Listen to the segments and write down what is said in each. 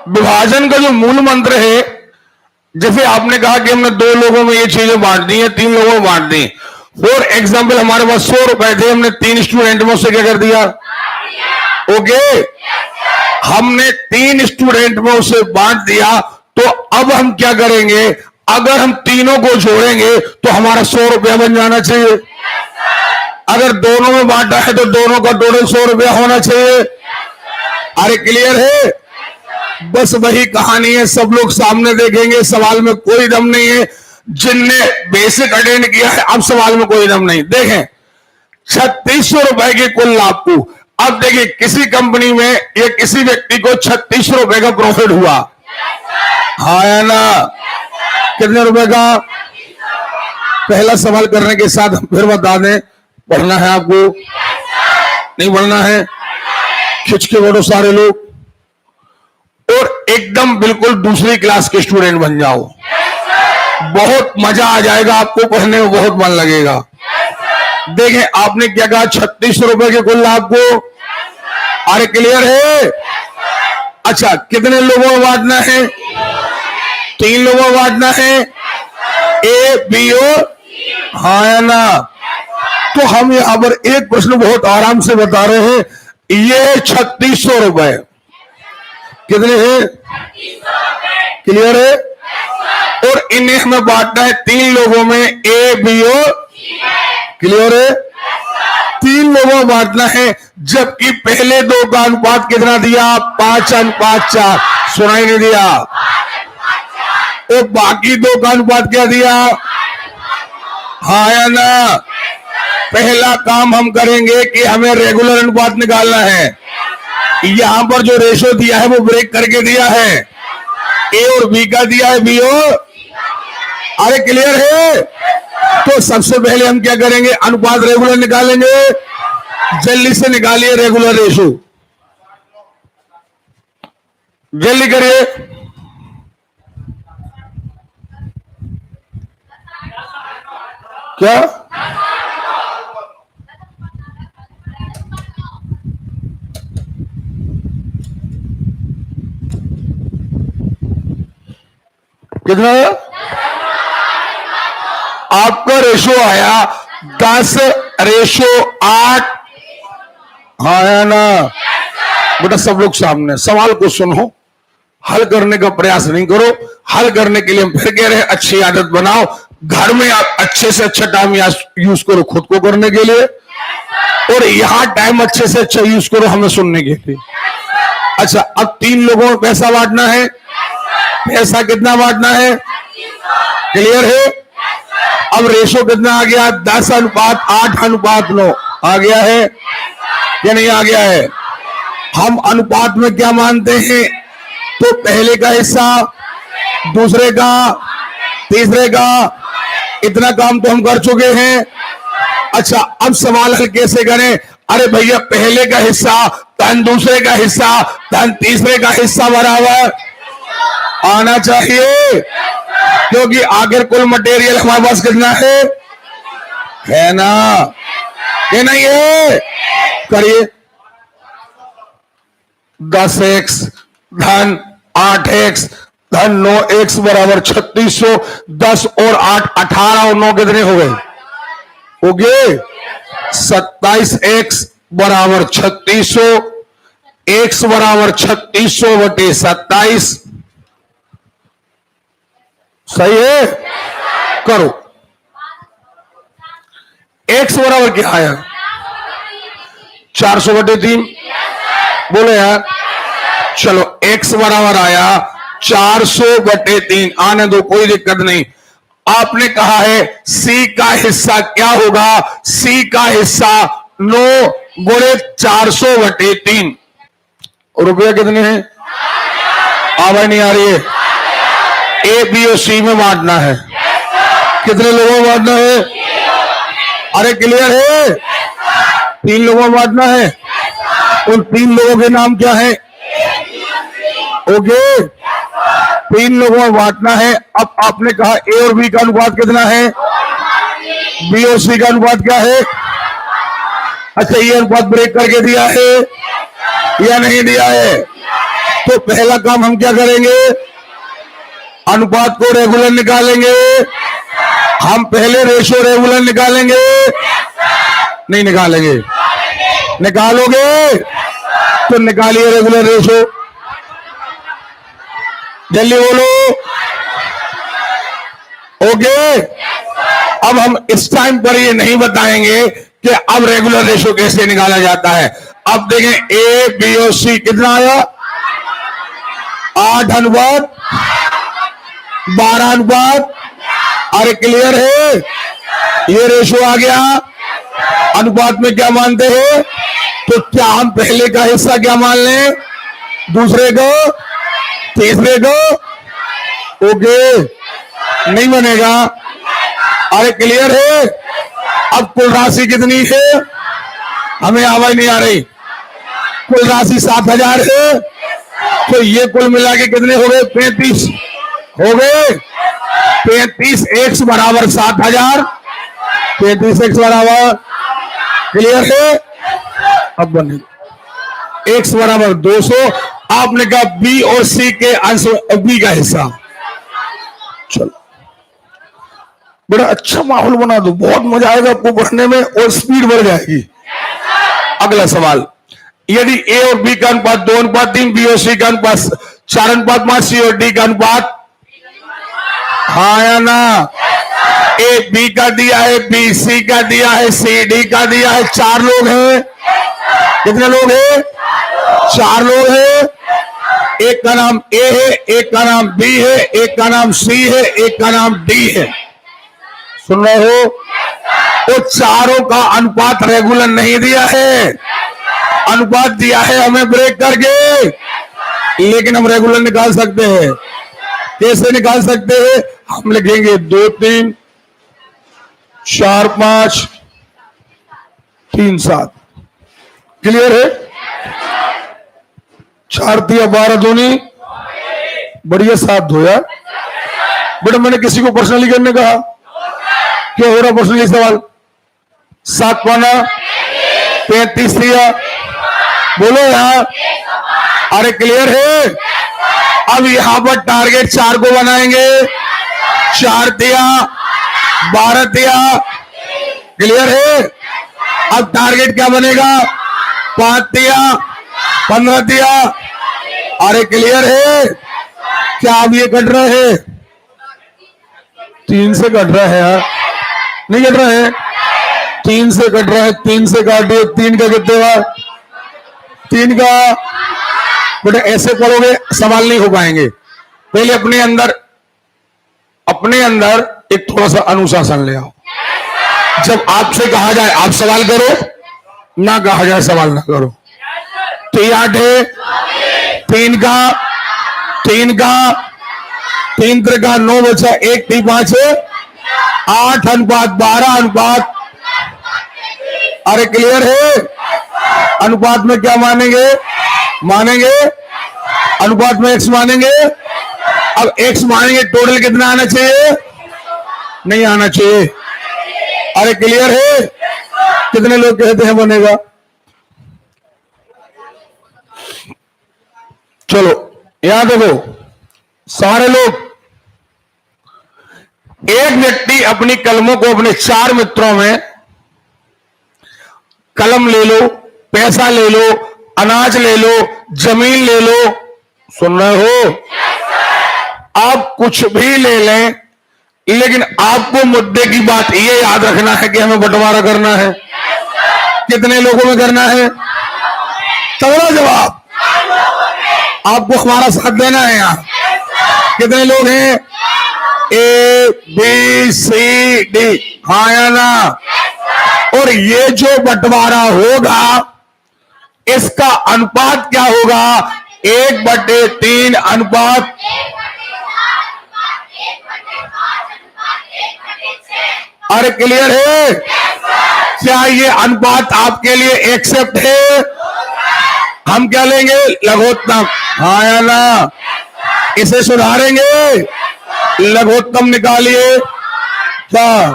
विभाजन का जो मूल मंत्र है, जैसे आपने कहा कि हमने 2 लोगों में ये चीजें बांट दी है, 3 लोगों में बांट दी। फॉर एग्जाम्पल हमारे पास 100 रुपए थे, हमने 3 स्टूडेंट में उससे क्या कर दिया? ओके, हमने 3 स्टूडेंट में उसे बांट दिया। तो अब हम क्या करेंगे? अगर हम तीनों को जोड़ेंगे तो हमारा 100 रुपया बन जाना चाहिए। अगर दोनों में बांटा है तो दोनों का टोटल 100 रुपया होना चाहिए। अरे क्लियर है? बस वही कहानी है, सब लोग सामने देखेंगे, सवाल में कोई दम नहीं है। जिनने बेसिक अटेंड किया है, अब सवाल में कोई दम नहीं। देखें, 3600 रुपए के कुल लाभ को, अब देखिए किसी कंपनी में या किसी व्यक्ति को 3600 रुपए का प्रॉफिट हुआ, हाँ या ना? कितने रुपए का? पहला सवाल करने के साथ फिर बता दें, पढ़ना है आपको? नहीं पढ़ना है? खिंच के बैठो सारे लोग और एकदम बिल्कुल दूसरी क्लास के स्टूडेंट बन जाओ। बहुत मजा आ जाएगा आपको, पढ़ने में बहुत मन लगेगा। देखें, आपने क्या कहा? 3600 रुपए के कुल लाभ को। अरे क्लियर है? अच्छा, कितने लोगों में बांटना है? 3 लोगों में बांटना है, ए बी और, हाँ या ना? तो हम यहां पर एक प्रश्न बहुत आराम से बता रहे हैं। ये 3600 रुपए कितने हैं? क्लियर है? और इन्हें हमें बांटना है 3 लोगों में, ए बी और, क्लियर है? 3 लोगों में बांटना है, जबकि पहले 2 का अनुपात कितना दिया? 5:4। सुनाई नहीं दिया? और बाकी 2 का अनुपात क्या दिया? हाँ या ना? पहला काम हम करेंगे कि हमें रेगुलर अनुपात निकालना है। यहां पर जो रेशो दिया है वो ब्रेक करके दिया है, ए और बी का दिया है, बी और, अरे क्लियर है? तो सबसे पहले हम क्या करेंगे? अनुपात रेगुलर निकालेंगे। जल्दी से निकालिए रेगुलर रेशो, जल्दी करिए। क्या? कितना? आपका रेशो आया 10:8। हाँ या ना? बेटा सब लोग सामने, सवाल को सुनो, हल करने का प्रयास नहीं करो। हल करने के लिए हम फिर कह रहे हैं, अच्छी आदत बनाओ। घर में आप अच्छे से अच्छा टाइम यूज करो खुद को करने के लिए, और यहां टाइम अच्छे से अच्छा यूज करो हमें सुनने के लिए। अच्छा, अब 3 लोगों में पैसा बांटना है। पैसा कितना बांटना है? क्लियर है? अब रेशो कितना आ गया? 10:8:9 आ गया है या नहीं आ गया है? हम अनुपात में क्या मानते हैं? तो पहले का हिस्सा, दूसरे का, तीसरे का, इतना काम तो हम कर चुके हैं। अच्छा, अब सवाल हल कैसे करें? अरे भैया, पहले का हिस्सा धन दूसरे का हिस्सा धन तीसरे का हिस्सा बराबर आना चाहिए, क्योंकि आखिर कुल मटेरियल हमारे पास कितना है ना? ये नहीं है? करिए। 10x धन 8x धन 9x बराबर 3600। 10 और 8 18 और 9 कितने हो गए? हो गए 27x बराबर 3600। x बराबर 3600/27। सही है? करो। x बराबर क्या आया? 400/3। बोलो यार। चलो, x बराबर आया 400/3। आने दो, कोई दिक्कत नहीं। आपने कहा है c का हिस्सा क्या होगा? c का हिस्सा 9 × 400/3। रुपया कितने हैं? आवाज नहीं आ रही है? ए बी और सी में बांटना है। कितने लोगों में बांटना है? अरे क्लियर है? 3 लोगों में बांटना है। उन 3 लोगों के नाम क्या है? ओके, 3 लोगों में बांटना है। अब आपने कहा ए और बी का अनुपात कितना है? बी और सी का अनुपात क्या है? अच्छा, ये अनुपात ब्रेक करके दिया है या नहीं दिया है? तो पहला काम हम क्या करेंगे, अनुपात को रेगुलर निकालेंगे। हम पहले रेशो रेगुलर निकालेंगे, नहीं निकालेंगे, निकालोगे तो निकालिए रेगुलर रेशो, जल्दी बोलो। ओके, अब हम इस टाइम पर ये नहीं बताएंगे कि अब रेगुलर रेशो कैसे निकाला जाता है। अब देखें ए बी और सी कितना आया, 8:12। अरे क्लियर है, ये रेशो आ गया। अनुपात में क्या मानते हो, तो क्या हम पहले का हिस्सा क्या मान लें, दूसरे को, तीसरे को? ओके, नहीं बनेगा। अरे क्लियर है। अब कुल राशि कितनी है, हमें आवाज नहीं आ रही। कुल राशि 7,000 है, तो ये कुल मिला के कितने हो गए, 35 हो गए। 35x बराबर 7,000, 35x बराबर, क्लियर है। अब बने x बराबर 200। आपने कहा बी और सी के अंश, बी का हिस्सा। चलो बड़ा अच्छा माहौल बना दो, बहुत मजा आएगा आपको पढ़ने में और स्पीड बढ़ जाएगी। अगला सवाल, यदि ए और बी का अनुपात 2:3, बी और सी का अनुपात 4:5, सी और डी का अनुपात, हाँ या ना? ए बी का दिया है, बी सी का दिया है, सी डी का दिया है। 4 लोग हैं, कितने लोग हैं, 4 लोग हैं। एक का नाम ए है, एक का नाम बी है, एक का नाम सी है, एक का नाम डी है। सुन रहे हो? तो चारों का अनुपात रेगुलर नहीं दिया है, अनुपात दिया है हमें ब्रेक करके, लेकिन हम रेगुलर निकाल सकते हैं। कैसे निकाल सकते हैं, हम लिखेंगे 2 3 4 5 3 7। क्लियर है? 4 3 12 दूनी, बढ़िया 7 दो यार। बेटा मैंने किसी को पर्सनली करने कहा, क्या हो रहा पर्सनली सवाल? 7 पाना 35 दिया, बोलो यार। अरे क्लियर है। अब यहां पर टारगेट 4 को बनाएंगे, 4 दिया 12 दिया, क्लियर है। अब टारगेट क्या बनेगा, 5 दिया 15 दिया। अरे क्लियर है। क्या अब ये कट रहे हैं, 3 से कट रहा है यार, नहीं कट रहा है, 3 से कट रहा है। 3 से काट दिए, 3 का कितने बार, 3 का। बेटा ऐसे पढ़ोगे सवाल नहीं हो पाएंगे। पहले अपने अंदर एक थोड़ा सा अनुशासन ले आओ। जब आपसे कहा जाए आप सवाल करो, ना कहा जाए सवाल ना करो। तो 8 है, 3 का 3 का 9 बचा, 1 3 5 है, 8:12। अरे क्लियर है। अनुपात में क्या मानेंगे, अनुपात में x मानेंगे। अब x मानेंगे, टोटल कितना आना चाहिए, नहीं आना चाहिए। अरे क्लियर है। कितने लोग कहते हैं बनेगा? चलो यहां देखो सारे लोग। एक व्यक्ति अपनी कलमों को अपने 4 मित्रों में, कलम ले लो, पैसा ले लो, अनाज ले लो, जमीन ले लो, सुन रहे हो? आप कुछ भी ले लें, लेकिन आपको मुद्दे की बात ये याद रखना है कि हमें बंटवारा करना है। कितने लोगों में करना है? तगड़ा जवाब। आपको हमारा साथ देना है। यहां कितने लोग हैं? ए बी सी डी, हाँ या ना? और ये जो बंटवारा होगा इसका अनुपात क्या होगा, 1/3 अनुपात। अरे क्लियर है। क्या ये अनुपात आपके लिए एक्सेप्ट है? हम क्या लेंगे, लघुत्तम, हाँ या ना? इसे सुधारेंगे, लघुत्तम निकालिए। क्या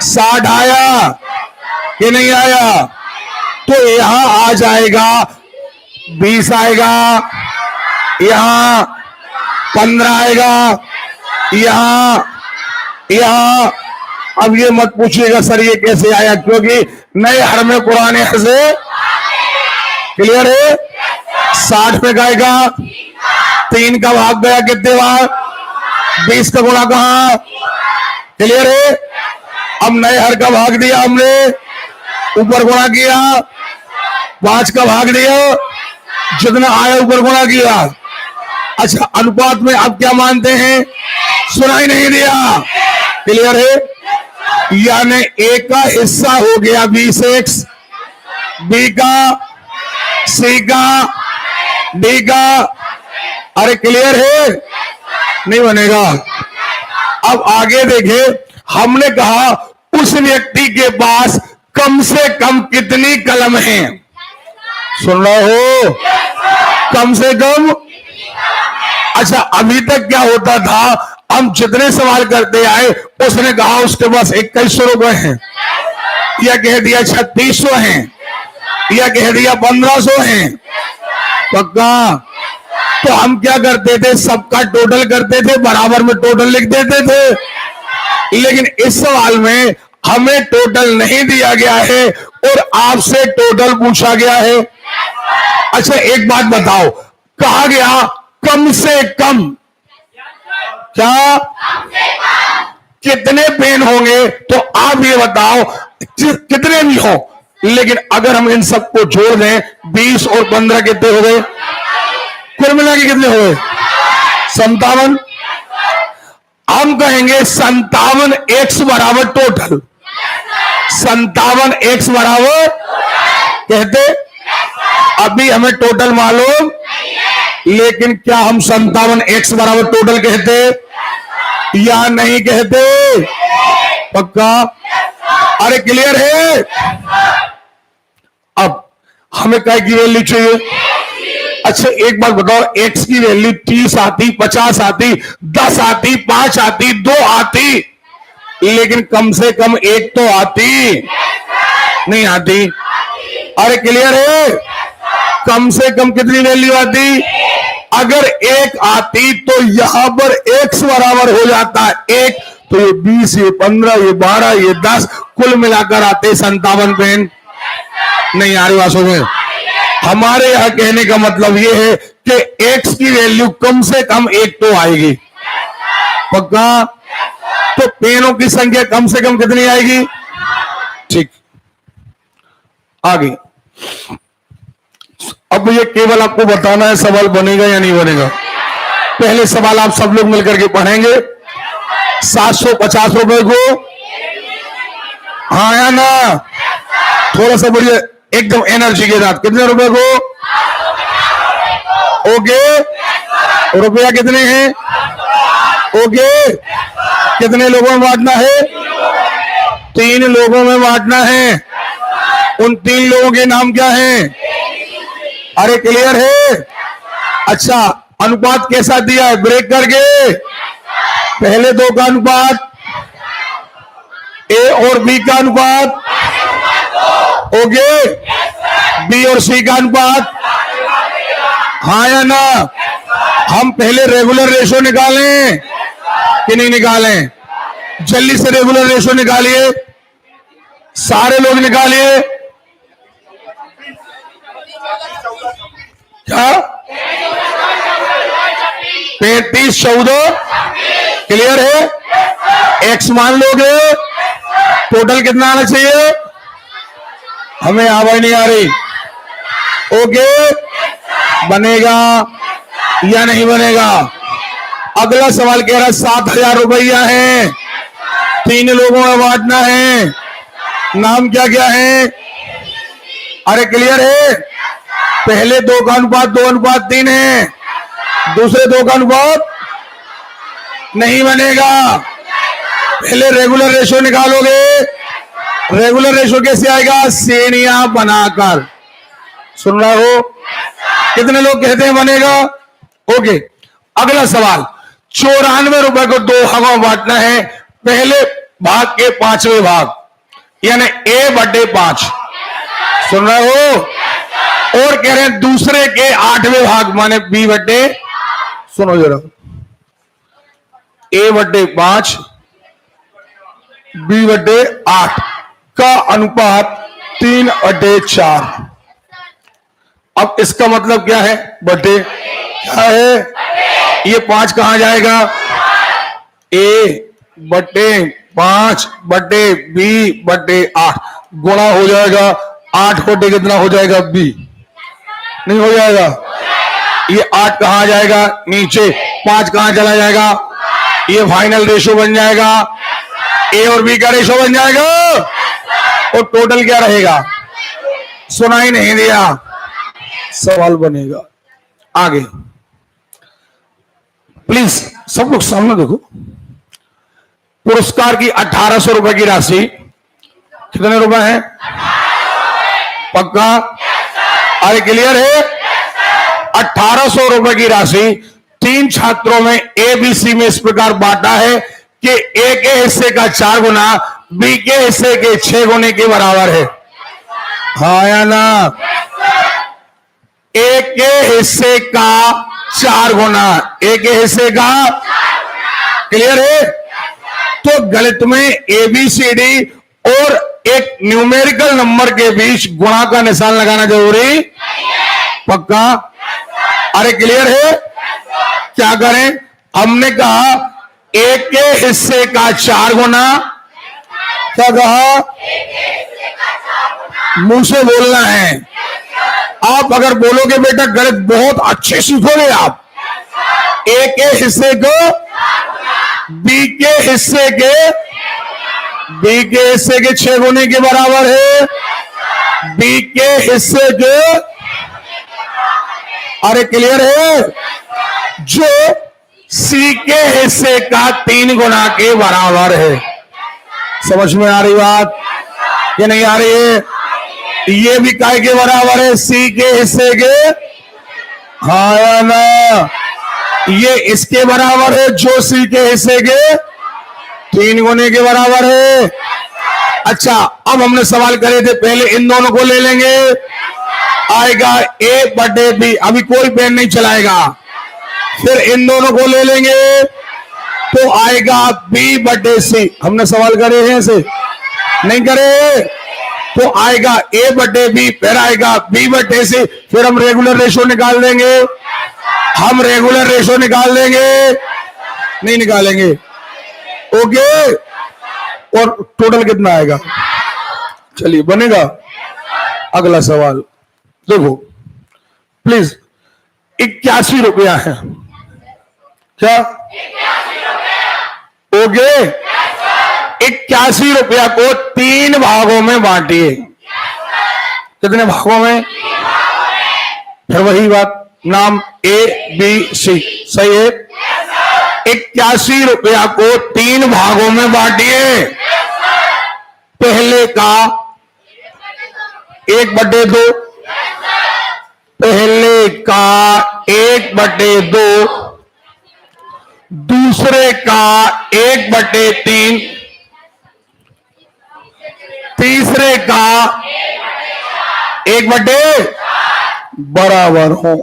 60 आया कि नहीं आया? तो यहां आ जाएगा 20 आएगा, यहां 15 आएगा, यहां, यहां। अब ये मत पूछिएगा सर ये कैसे आया, क्योंकि नए हर में पुराने हर से क्लियर है। 60 पे गाएगा, 3 का भाग गया कितने बार, 20 का गुणा कहां, क्लियर है। अब नए हर का भाग दिया हमने, ऊपर गुणा किया, 5 का भाग दिया, जितना आया ऊपर गुणा किया। अच्छा अनुपात में अब क्या मानते हैं, सुनाई नहीं दिया, क्लियर है। यानी ए का हिस्सा हो गया 20x, बी का, सी का, डी का, अरे क्लियर है, नहीं बनेगा। अब आगे देखे, हमने कहा उस व्यक्ति के पास कम से कम कितनी कलम है, सुन रहे हो, कम से कम। अच्छा अभी तक क्या होता था, हम जितने सवाल करते आए उसने कहा उसके पास 2100 रुपए हैं, या कह दिया 3600 हैं, या कह दिया 1500 हैं, पक्का। तो हम क्या करते थे, सबका टोटल करते थे, बराबर में टोटल लिख देते थे। लेकिन इस सवाल में हमें टोटल नहीं दिया गया है और आपसे टोटल पूछा गया है। अच्छा एक बात बताओ, कहा गया कम से कम, क्या कितने पेन होंगे, तो आप ये बताओ कितने भी हो, लेकिन अगर हम इन सबको जोड़ दें 20 और 15 कितने हो गए, कुल मिला के कितने हो गए, 57। हम कहेंगे 57 x बराबर टोटल, 57 x बराबर कहते, अभी हमें टोटल मालूम, लेकिन क्या हम 57 x बराबर टोटल कहते या नहीं कहते, पक्का, अरे क्लियर है। अब हमें क्या की वैल्यू चाहिए, अच्छा एक बात बताओ, x की वैल्यू 30 आती, 50 आती, 10 आती, 5 आती, 2 आती, लेकिन कम से कम 1 तो आती, नहीं आती, अरे क्लियर है। कम से कम कितनी वैल्यू आती, अगर 1 आती तो यहां पर x बराबर हो जाता है 1, तो ये 20, ये 15, ये 12, ये 10, कुल मिलाकर आते 57 पेन, नहीं आ रही बातों में। हमारे यहां कहने का मतलब ये है कि x की वैल्यू कम से कम 1 तो आएगी, पक्का। तो पेनों की संख्या कम से कम कितनी आएगी, ठीक। आगे अब ये केवल आपको बताना है सवाल बनेगा या नहीं बनेगा। पहले सवाल आप सब लोग मिलकर के पढ़ेंगे, 750 रुपए को, हाँ या ना, थोड़ा सा बढ़िया एकदम एनर्जी के साथ, कितने रुपए को, ओके, रुपया कितने हैं, ओके, कितने लोगों में बांटना है, 3 लोगों में बांटना है। उन 3 लोगों के नाम क्या हैं, अरे क्लियर है। अच्छा अनुपात कैसा दिया है, ब्रेक करके, पहले 2 का अनुपात, ए और बी का अनुपात, ओके, बी और सी का अनुपात, हाँ या ना। हम पहले रेगुलर रेशो निकालें कि नहीं निकालें, जल्दी से रेगुलर रेशो निकालिए, सारे लोग निकालिए, क्या 35 14, क्लियर है। एक्स मान लोगे, टोटल कितना आना चाहिए, हमें आवाज नहीं आ रही, ओके, बनेगा या नहीं बनेगा। अगला सवाल कह रहा है 7000 रुपया है, 3 लोगों में बांटना है, नाम क्या क्या है, अरे क्लियर है। पहले 2 का अनुपात 2:3 है, दूसरे 2 का अनुपात नहीं बनेगा। पहले रेगुलर रेशो निकालोगे, रेगुलर रेशो कैसे आएगा, श्रेणियां बनाकर, सुन रहे हो, कितने लोग कहते हैं बनेगा, ओके। अगला सवाल 94 रुपए को 2 भागों में बांटना है, पहले भाग के 5वें भाग यानी A/5, सुन रहे हो, और कह रहे हैं दूसरे के 8वें भाग माने B/8, सुनो जरा, A/5 B/8 का अनुपात 3/4। अब इसका मतलब क्या है? बटे क्या है? ये 5 कहां जाएगा? A/5/B/8 गुणा हो जाएगा 8 बटे कितना हो जाएगा? B। नहीं हो जाएगा? ये 8 कहां जाएगा? नीचे। 5 कहां चला जाएगा? ये फाइनल रेशो बन जाएगा, A और B का रेशो बन जाएगा। और टोटल क्या रहेगा? सुनाई नहीं दिया, सवाल बनेगा। आगे प्लीज सब लोग सामने देखो। पुरस्कार की 1800 रुपए की राशि, कितने रुपए हैं? पक्का? अरे क्लियर है? 1800 रुपए की राशि 3 छात्रों में ABC में इस प्रकार बांटा है कि A के हिस्से का 4 गुना B के हिस्से के 6 गुने के बराबर है। हाँ या ना? A के हिस्से का 4 गुना, A के हिस्से का। क्लियर है? तो गणित में ABCD और एक न्यूमेरिकल नंबर के बीच गुणा का निशान लगाना जरूरी? पक्का? अरे क्लियर है? क्या करें? हमने कहा A के हिस्से का 4 गुना, क्या कहा? मुंह से बोलना है। आप अगर बोलोगे बेटा गणित बहुत अच्छे सीखोगे आप। A के हिस्से को B के हिस्से के 6 गुने के बराबर है। B के हिस्से के, अरे क्लियर है? जो C के हिस्से का 3 गुना के बराबर है। समझ में आ रही बात ये नहीं आ रही है? ये भी काय के बराबर है? C के हिस्से के। हाँ या ना? ये इसके बराबर है जो C के हिस्से के 3 गुने के बराबर है। अच्छा, अब हमने सवाल करे थे, पहले इन दोनों को ले लेंगे, आएगा A/B। अभी कोई पेन नहीं चलाएगा। फिर इन दोनों को ले लेंगे तो आएगा B/C। हमने सवाल करे हैं ऐसे? नहीं करे? तो आएगा A/B, फिर आएगा B/C। फिर हम रेगुलर रेशो निकाल देंगे। हम रेगुलर रेशो निकाल देंगे, नहीं निकालेंगे? ओके। और टोटल कितना आएगा? चलिए बनेगा। अगला सवाल देखो प्लीज। 81 रुपया है क्या? ओके। 81 रुपया को 3 भागों में बांटिए। कितने भागों में? फिर वही बात, नाम ABC। सही है? 81 रुपया को 3 भागों में बांटिए। पहले का 1/2, पहले का 1/2, दूसरे का 1/3, तीसरे का 1/, बराबर हो।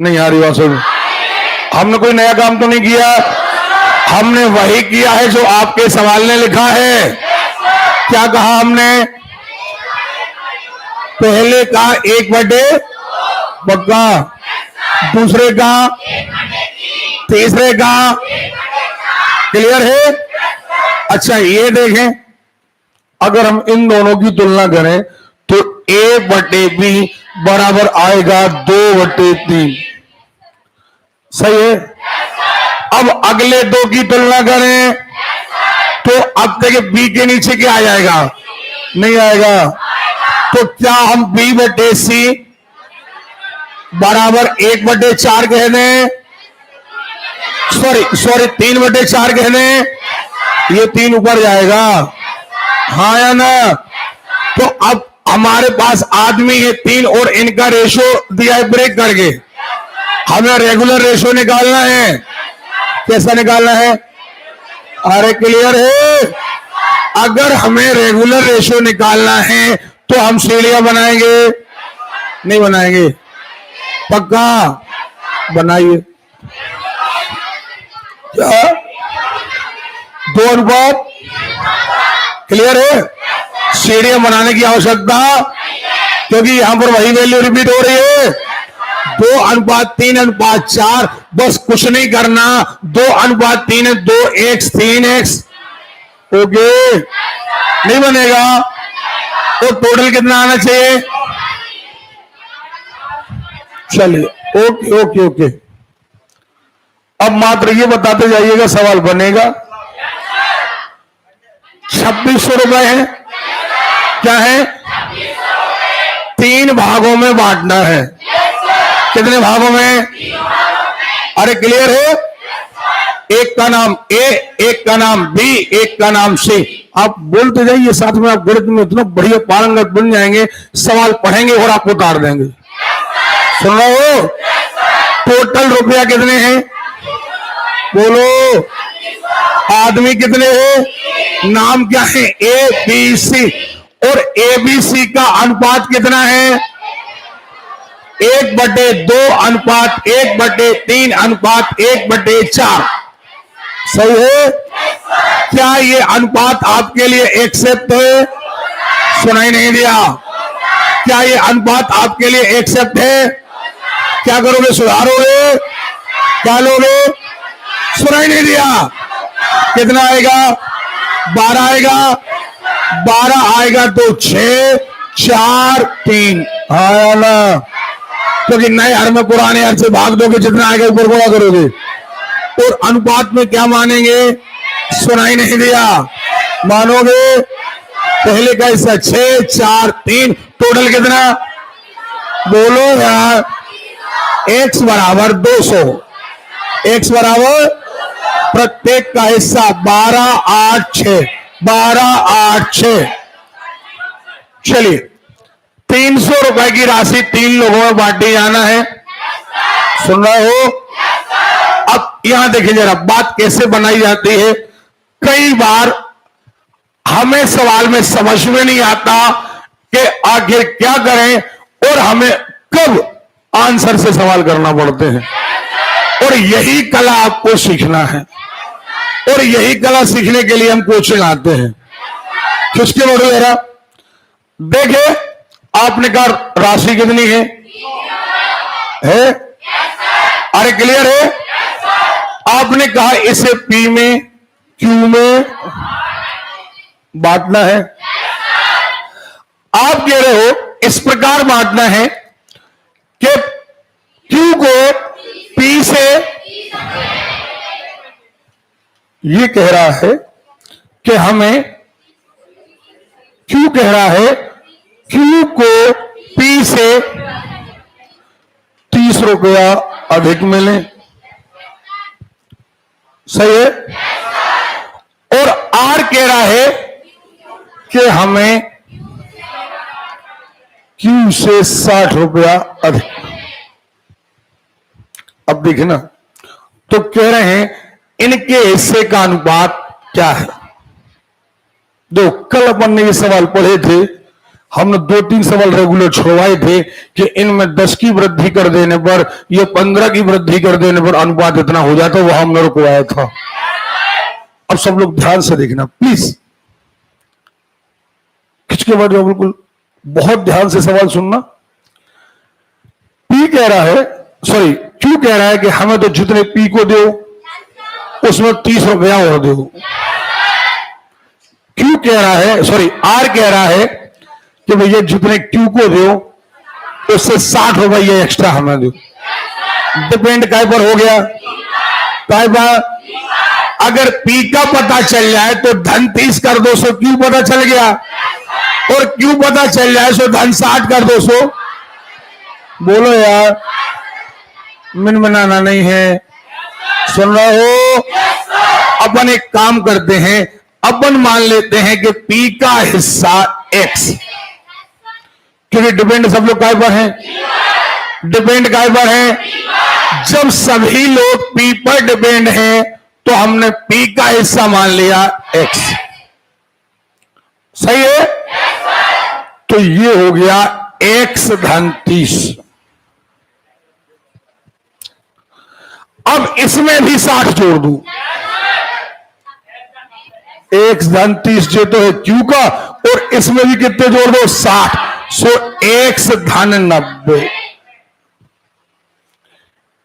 नहीं आ रही बात? सुन, हमने कोई नया काम तो नहीं किया, हमने वही किया है जो आपके सवाल ने लिखा है। क्या कहा हमने? पहले का 1/, पक्का? दूसरे का, तीसरे का, क्लियर है? अच्छा ये देखें, अगर हम इन दोनों की तुलना करें तो A/B बराबर आएगा 2/3। सही है? अब अगले दो की तुलना करें तो अब देखिए B के नीचे क्या आ जाएगा? नहीं आएगा। तो क्या हम B/C बराबर 1/4 कह दें? सॉरी 3/4 कह दें? ये 3 ऊपर जाएगा। हाँ या ना? तो अब हमारे पास आदमी है 3 और इनका रेशो दिया है ब्रेक करके। हमें रेगुलर रेशो निकालना है। कैसा निकालना है? अरे क्लियर है? अगर हमें रेगुलर रेशो निकालना है तो हम सीढ़ियां बनाएंगे? नहीं बनाएंगे? पक्का? बनाइए। क्या 2 अनुपात क्लियर है? सीढ़ियां बनाने की आवश्यकता, क्योंकि यहां पर वही वैल्यू रिपीट हो रही है। 2:3:4, बस कुछ नहीं करना। 2:3 है, 2x 3x। ओके, नहीं बनेगा तो टोटल कितना आना चाहिए? चलिए ओके ओके ओके। अब मात्र ये बताते जाइएगा, सवाल बनेगा। 2600 रुपए है। क्या है? 3 भागों में बांटना है। कितने भागों में? अरे क्लियर है? एक का नाम ए, एक का नाम बी, एक का नाम सी। आप बोलते जाइए, साथ में आप गणित में इतना बढ़िया पारंगत बन जाएंगे, सवाल पढ़ेंगे और आपको उतार देंगे। सुन रहे हो? टोटल रुपया कितने हैं? बोलो। आदमी कितने हैं? नाम क्या है? A B C. और ए बी सी का अनुपात कितना है? 1/2 1/3 1/4। सही है? क्या ये अनुपात आपके लिए एक्सेप्ट है? सुनाई नहीं दिया। क्या ये अनुपात आपके लिए एक्सेप्ट है? क्या करोगे? सुधारोगे? क्या लोगे? सुनाई नहीं दिया। कितना आएगा? 12 आएगा। 12 आएगा तो 6 4 3 आया ना। क्योंकि नए हर में पुराने हर से भाग दोगे, जितना आएगा ऊपर गुणा करोगे। और अनुपात में क्या मानेंगे? सुनाई नहीं दिया। मानोगे? पहले का हिस्सा 6 4 3, टोटल कितना? बोलो यार। x बराबर 200। x बराबर प्रत्येक का हिस्सा 12 8 6 12 8 6। चलिए, 300 रुपए की राशि 3 लोगों में बांटी जाना है। सुन रहे हो? अब यहां देखिए जरा, बात कैसे बनाई जाती है। कई बार हमें सवाल में समझ में नहीं आता कि आखिर क्या करें, और हमें कब आंसर से सवाल करना पड़ते हैं। और यही कला आपको सीखना है, और यही कला सीखने के लिए हम कोचिंग आते हैं। किसके बोलो जरा। देखे, आपने कहा राशि कितनी है? अरे क्लियर है? आपने कहा इसे P में Q में बांटना है। आप कह रहे हो इस प्रकार बांटना है कि Q को P से, ये कह रहा है कि हमें, Q कह रहा है Q को P से 30 रुपया अधिक मिले। सही है? और R कह रहा है कि हमें Q से 60 रुपया अधिक। अब देखना, तो कह रहे हैं इनके हिस्से का अनुपात क्या है। दो, कल अपन ने ये सवाल पढ़े थे, हमने 2-3 सवाल रेगुलर छुड़वाए थे कि इनमें 10 की वृद्धि कर देने पर, ये 15 की वृद्धि कर देने पर अनुपात इतना हो जाता, वो हमने रुकवाया था। अब सब लोग ध्यान से देखना प्लीज, खिंचके बैठ जाओ, बिल्कुल बहुत ध्यान से सवाल सुनना। P कह रहा है, सॉरी Q कह रहा है कि हमें तो जितने P को दो उसमें 30 रुपया और दो। Q कह रहा है, सॉरी R कह रहा है कि भैया जितने Q को दो उससे 60 रुपये एक्स्ट्रा हमें दो। डिपेंड काय पर हो गया? काय पर? अगर P का पता चल जाए तो धन 30 कर दो, सो Q पता चल गया, और Q पता चल जाए सो धन 60 कर दो। सो बोलो यार, मिनमिनाना नहीं है। सुन रहे हो? अपन एक काम करते हैं, अपन मान लेते हैं कि P का हिस्सा X, क्योंकि डिपेंड सब लोग काय पर हैं? डिपेंड काय पर हैं? जब सभी लोग P पर डिपेंड हैं तो हमने P का हिस्सा मान लिया X। सही है? तो ये हो गया X धन 30। अब इसमें भी 60 जोड़ दूं, x धन 30 जो तो है Q का, और इसमें भी कितने जोड़ दो 60, सो x धन 90।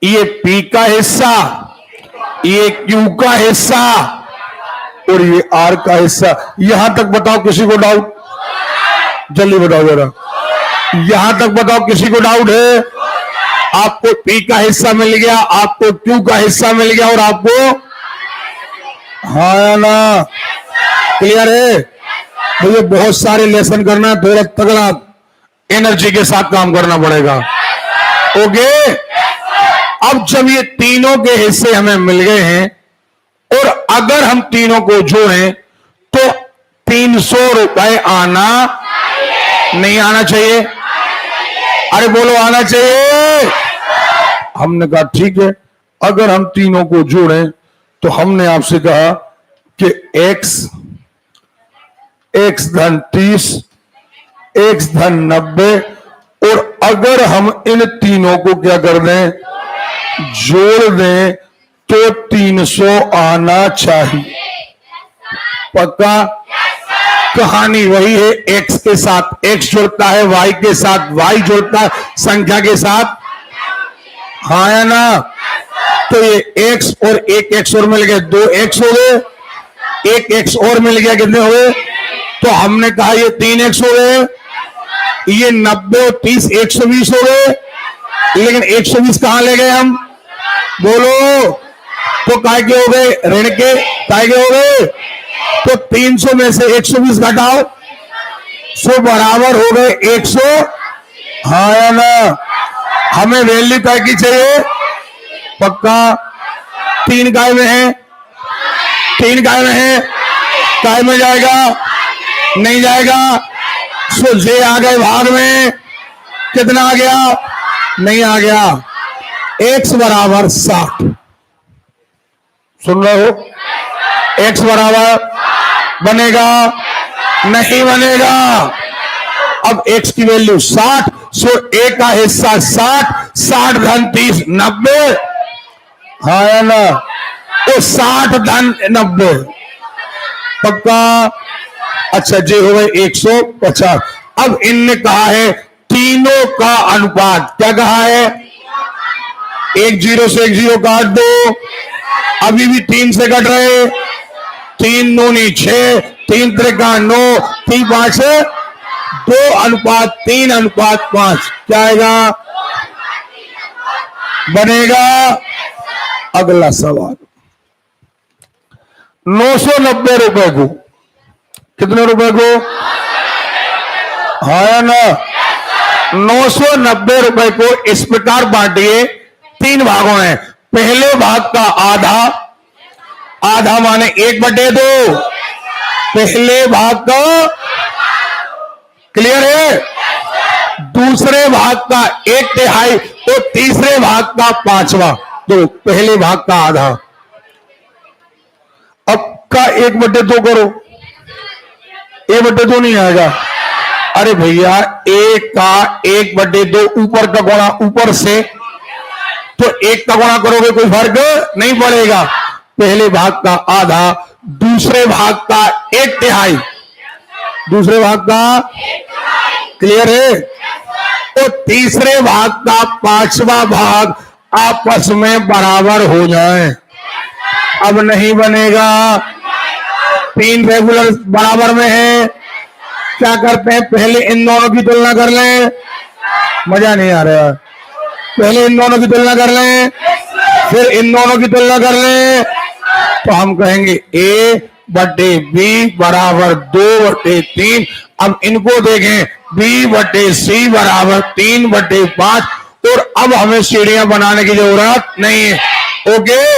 ये P का हिस्सा, ये Q का हिस्सा और ये R का हिस्सा। यहां तक बताओ किसी को डाउट? जल्दी बताओ जरा, यहां तक बताओ किसी को डाउट है? आपको P का हिस्सा मिल गया, आपको Q का हिस्सा मिल गया और आपको, हाँ या ना? क्लियर है? मुझे बहुत सारे लेसन करना है, थोड़ा तगड़ा एनर्जी के साथ काम करना पड़ेगा। ओके, अब जब ये तीनों के हिस्से हमें मिल गए हैं और अगर हम तीनों को जोड़ें तो 300 रुपए आना नहीं आना चाहिए? अरे बोलो, आना चाहिए। हमने कहा ठीक है, अगर हम तीनों को जोड़ें तो हमने आपसे कहा कि x धन 30, x धन 90, और अगर हम इन तीनों को क्या कर दें, जोड़ दें, तो 300 आना चाहिए। पक्का? कहानी वही है, x के साथ x जुड़ता है, y के साथ y जुड़ता है, संख्या के साथ, हाँ या ना? तो ये x और एक x और मिल गए, 2x हो गए, एक x और मिल गया, कितने हो गए? तो हमने कहा ये 3x हो गए, ये 90 और 30 120 हो गए, लेकिन 120 कहां ले गए हम? बोलो, तो काय के हो गए? ऋण के। काय के हो गए? तो 300 में से 120 घटाओ, सो बराबर हो गए 100, हाँ या ना? हमें वैल्यू काय की चाहिए? पक्का? 3 काय में है? 3 काय में है? काय में जाएगा? नहीं जाएगा। सो जे आ गए भाग में, कितना आ गया? नहीं आ गया। x बराबर 60, सुन रहे हो? x बराबर बनेगा? नहीं बनेगा। अब x की वैल्यू 60, सो a का हिस्सा 60, 60 धन 30 90, हाँ या ना? तो 60 धन 90, पक्का? अच्छा जी, हो गए 150। अब इनने कहा है तीनों का अनुपात, क्या कहा है? 1 0 से 1 0 काट दो, अभी भी 3 से कट रहे, 3 दूनी 6, 3 त्रिका 9, 3 5 2:3:5, क्या आएगा? बनेगा? अगला सवाल, 990 रुपए को, कितने रुपए को? हाँ या ना? 990 रुपए को इस प्रकार बांटिए, 3 भागों में। पहले भाग का आधा, आधा माने 1/2, पहले भाग का, क्लियर है? दूसरे भाग का 1/3 तो तीसरे भाग का 5वां, तो पहले भाग का आधा। अब का 1/2 करो, 1/2 नहीं आएगा। अरे भैया, 1 का 1/2 ऊपर का गुणा ऊपर से, तो 1 का गुणा करोगे कोई फर्क नहीं पड़ेगा। पहले भाग का आधा, दूसरे भाग का 1/3, दूसरे भाग का, क्लियर है? तो तीसरे भाग का 5वां भाग आपस में बराबर हो जाए। अब नहीं बनेगा, 3 रेगुलर बराबर में है। क्या करते हैं, पहले इन दोनों की तुलना कर लें, मजा नहीं आ रहा। पहले इन दोनों की तुलना कर लें, फिर इन दोनों की तुलना कर लें, तो हम कहेंगे a/b बराबर 2/3। अब इनको देखें, b/c बराबर 3/5, और अब हमें सीढ़ियां बनाने की जरूरत नहीं है। ओके,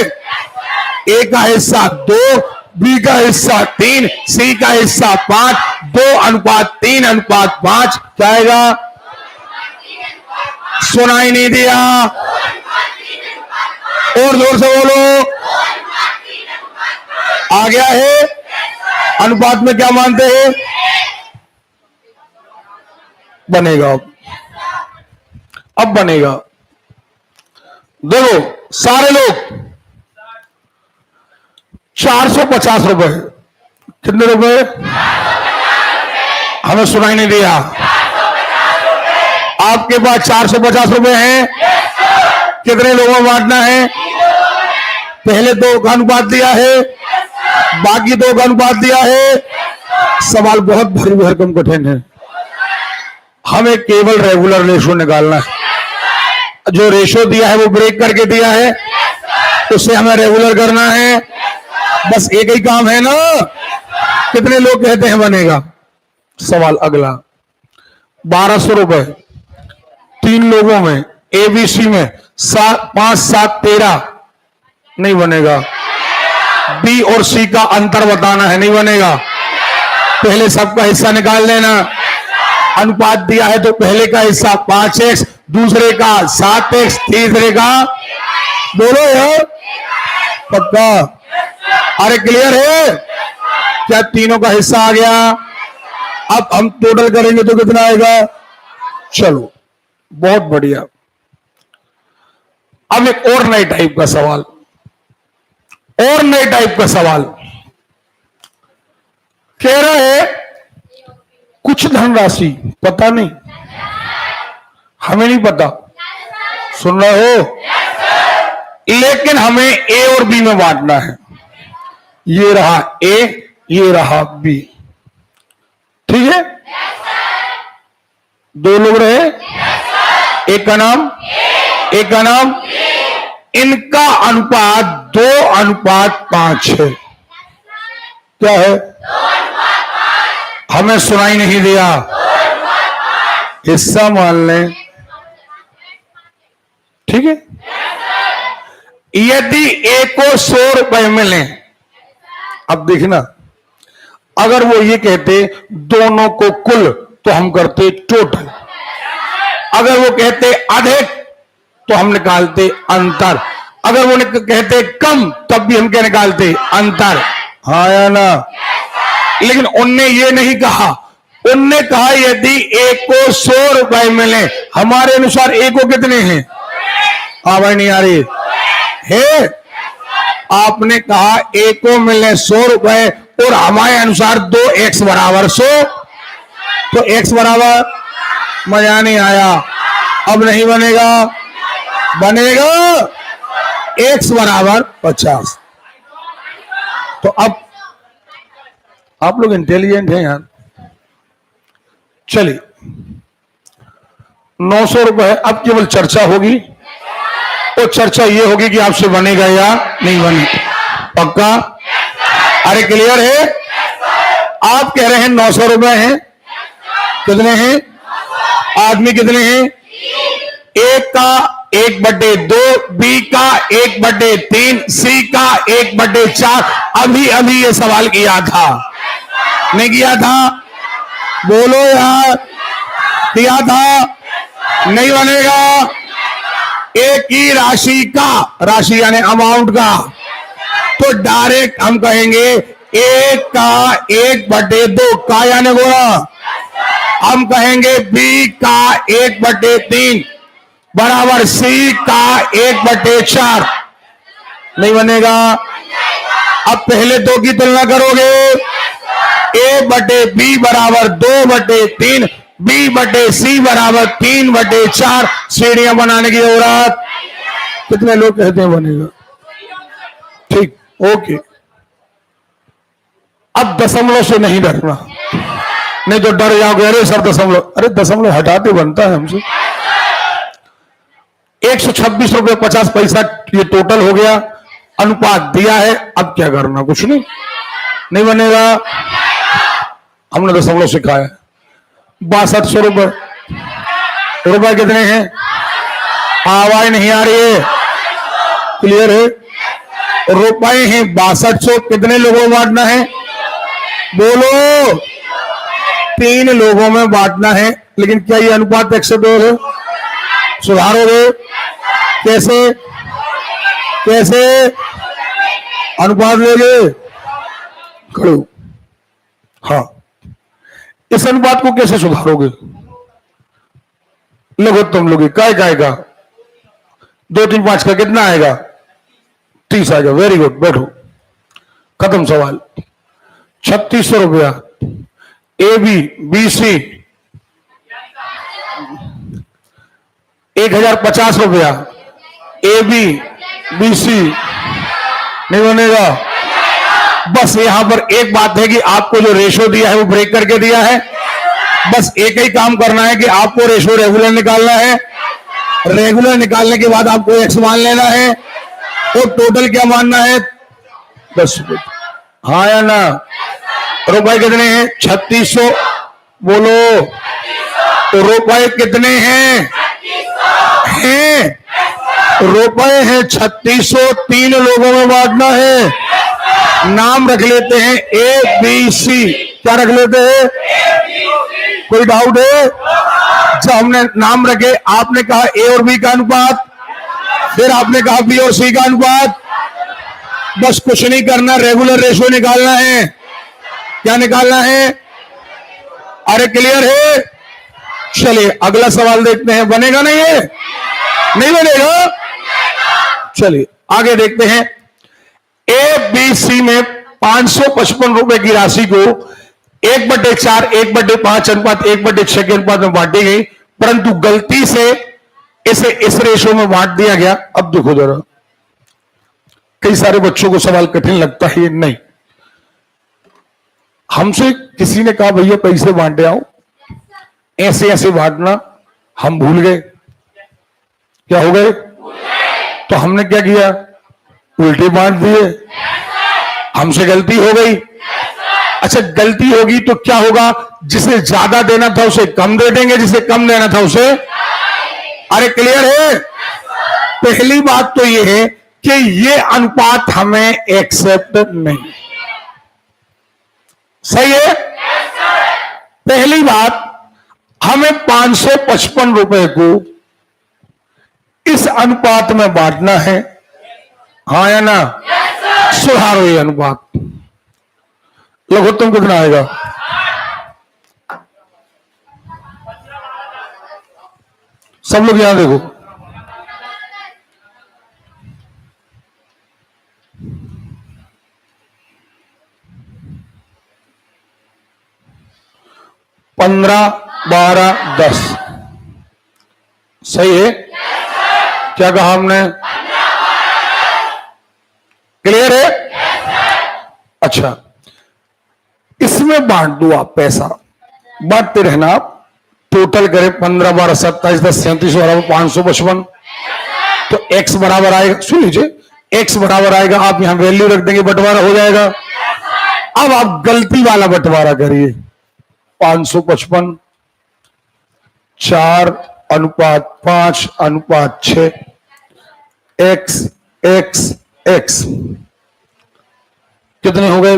a का हिस्सा 2, b का हिस्सा 3, c का हिस्सा 5, 2:3:5, क्या आएगा? सुनाई नहीं दिया, और जोर से बोलो। आ गया है? अनुपात में क्या मानते हैं? बनेगा, अब बनेगा। देखो सारे लोग 450 रुपए। कितने रुपए? हमें सुनाई नहीं दिया। आपके पास 450 रुपए हैं। कितने लोगों में बांटना है? पहले 2 का अनुपात दिया है, बाकी 2 का अनुपात दिया है। सवाल बहुत भारी भरकम कठिन है। हमें केवल रेगुलर रेशो निकालना है। जो रेशो दिया है वो ब्रेक करके दिया है, उससे हमें रेगुलर करना है। बस एक ही काम है ना। कितने लोग कहते हैं बनेगा? सवाल अगला, 1200 रुपए 3 लोगों में, एबीसी में 5, 7, 13 नहीं बनेगा। बी और सी का अंतर बताना है, नहीं बनेगा। पहले सबका हिस्सा निकाल लेना। अनुपात दिया है तो पहले का हिस्सा 5x, दूसरे का 7x, तीसरे का, बोलो यार पक्का? अरे क्लियर है क्या? तीनों का हिस्सा आ गया। अब हम टोटल करेंगे तो कितना आएगा? चलो बहुत बढ़िया। अब एक और नए टाइप का सवाल, और नए टाइप का सवाल कह रहा है कुछ धनराशि, पता नहीं, हमें नहीं पता, सुन रहे हो, लेकिन हमें ए और बी में बांटना है। ये रहा ए, ये रहा बी, ठीक है? 2 लोग रहे, एक का नाम, एक का नाम, इनका अनुपात 2:5 है। क्या है? हमें सुनाई नहीं दिया। हिस्सा मान लें, ठीक है? यदि ए को 100 रुपए मिले, अब देखना, अगर वो ये कहते दोनों को कुल तो हम करते टोटल। अगर वो कहते अधिक तो हम निकालते अंतर। अगर वो कहते कम तब भी हम क्या निकालते? अंतर। हाँ या ना? लेकिन उनने ये नहीं कहा। उनने कहा यदि ए को 100 रुपए मिले, हमारे अनुसार ए को कितने हैं? आवाज नहीं आ रही है? आपने कहा ए को मिले 100 रुपए और हमारे अनुसार 2x बराबर 100, तो x बराबर, मजा नहीं आया। अब नहीं बनेगा, बनेगा x बराबर 50। तो अब आप लोग इंटेलिजेंट हैं यार। चलिए 900 रुपए। अब केवल चर्चा होगी, तो चर्चा ये होगी कि आपसे बनेगा या नहीं बनेगा। पक्का? अरे क्लियर है? आप कह रहे हैं 900 रुपए हैं। कितने हैं? आदमी कितने हैं? ए का 1/2, बी का 1/3, सी का 1/4। अभी अभी ये सवाल किया था, नहीं किया था? बोलो यार, किया था? नहीं बनेगा। एक ही राशि का, राशि यानी अमाउंट का, तो डायरेक्ट हम कहेंगे एक का 1/2 का यानी गुणा। हम कहेंगे बी का 1/3 बराबर सी का 1/4। नहीं बनेगा। अब पहले 2 की तुलना करोगे, A/B बराबर 2/3, B/C बराबर 3/4। सीढ़ियां बनाने की जरूरत। कितने लोग कहते हैं बनेगा? ठीक, ओके। अब दशमलव से नहीं डरना, नहीं तो डर जाओगे। अरे सर दशमलव, अरे दशमलव हटाते बनता है हमसे। 126 रुपये 50 पैसा ये टोटल हो गया। अनुपात दिया है, अब क्या करना? कुछ नहीं, नहीं बनेगा। हमने दशमलव सिखाया। 6200 रुपए। रुपए कितने हैं? आवाज नहीं आ रही है? क्लियर है? रुपए हैं 6200। कितने लोगों में बांटना है? बोलो। 3 लोगों में बांटना है। लेकिन क्या ये अनुपात 102 है? सुधारोगे? कैसे? कैसे अनुपात लेंगे? खड़ो। हाँ, इस अनुपात को कैसे सुधारोगे? लघुत्तम लोगे, काय का 2 3 5 का कितना आएगा? 30 आएगा। वेरी गुड, बैठो, खत्म सवाल। 3600 रुपया। ए बी बी सी 1050 रुपया। ए बी बी सी नहीं बनेगा। बस यहां पर एक बात है कि आपको जो रेशो दिया है वो ब्रेक करके दिया है। बस एक ही काम करना है कि आपको रेशो रेगुलर निकालना है। रेगुलर निकालने के बाद आपको एक्स मान लेना है और टोटल क्या मानना है? 10 रुपए। हाँ या ना? रुपए कितने हैं? 3600। बोलो, तो रुपए कितने हैं? रुपए हैं 3600, 3 लोगों में बांटना है। नाम रख लेते हैं ए बी सी। क्या रख लेते हैं? कोई डाउट है? जब हमने नाम रखे, आपने कहा ए और बी का अनुपात, फिर आपने कहा बी और सी का अनुपात। बस कुछ नहीं करना, रेगुलर रेशो निकालना है। क्या निकालना है? अरे क्लियर है? चलिए अगला सवाल देखते हैं। बनेगा नहीं है? नहीं बनेगा? चलिए आगे देखते हैं। ए बी सी में 555 रुपए की राशि को 1/4, 1/5 अनुपात 1/6 के अनुपात में बांटी गई, परंतु गलती से इसे इस रेशो में बांट दिया गया। अब देखो जरा, कई सारे बच्चों को सवाल कठिन लगता है। ये नहीं, हमसे किसी ने कहा भैया पैसे बांटे आओ, ऐसे ऐसे बांटना, हम भूल गए। क्या हो गए? तो हमने क्या किया? उल्टे बांट दिए। हमसे गलती हो गई। अच्छा, गलती होगी तो क्या होगा? जिसे ज्यादा देना था उसे कम दे देंगे, जिसे कम देना था उसे। अरे क्लियर है? पहली बात तो यह है कि ये अनुपात हमें एक्सेप्ट नहीं। सही है? पहली बात, हमें 555 रुपए को इस अनुपात में बांटना है। हाँ या ना? सुधारो ये अनुपात। लघुत्तम कितना आएगा? सब लोग यहां देखो। पंद्रह, 12, 10। सही है? क्या कहा हमने? क्लियर है? अच्छा, इसमें बांट दो आप पैसा, बांटते रहना आप। टोटल करें 15, 12, 27, 10, 37 बराबर 555। तो x बराबर आएगा, सुन लीजिए, x बराबर आएगा, आप यहां वैल्यू रख देंगे, बंटवारा हो जाएगा। अब आप गलती वाला बंटवारा करिए। 555 4:5:6 x x x कितने हो गए?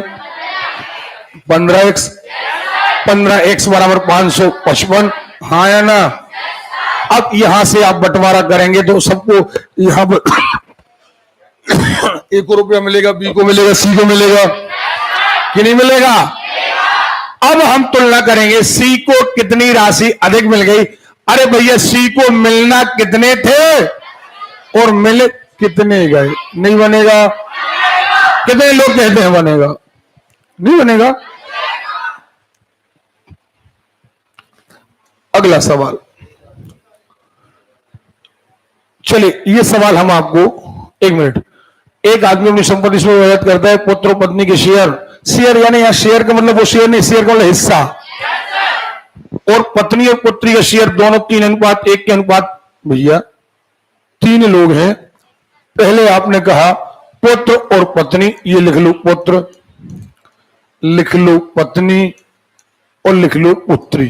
15x। 15x बराबर 555। हाँ या ना? अब यहां से आप बंटवारा करेंगे तो सबको यहां पर ए को रुपया मिलेगा, बी को मिलेगा, सी को मिलेगा कि नहीं मिलेगा? अब हम तुलना करेंगे, सी को कितनी राशि अधिक मिल गई। अरे भैया, सी को मिलना कितने थे और मिले कितने गए? नहीं बनेगा। कितने लोग कहते हैं बनेगा? नहीं बनेगा। अगला सवाल, चलिए ये सवाल हम आपको, एक मिनट। एक आदमी अपनी संपत्ति से विभाजित करता है, पुत्र और पत्नी के शेयर। शेयर यानी यहां शेयर का मतलब वो शेयर नहीं, शेयर का मतलब हिस्सा। और पत्नी और पुत्री का शेयर दोनों 3:1 के अनुपात। भैया 3 लोग हैं। पहले आपने कहा पुत्र और पत्नी, ये लिख लो पुत्र, लिख लो पत्नी और लिख लो पुत्री।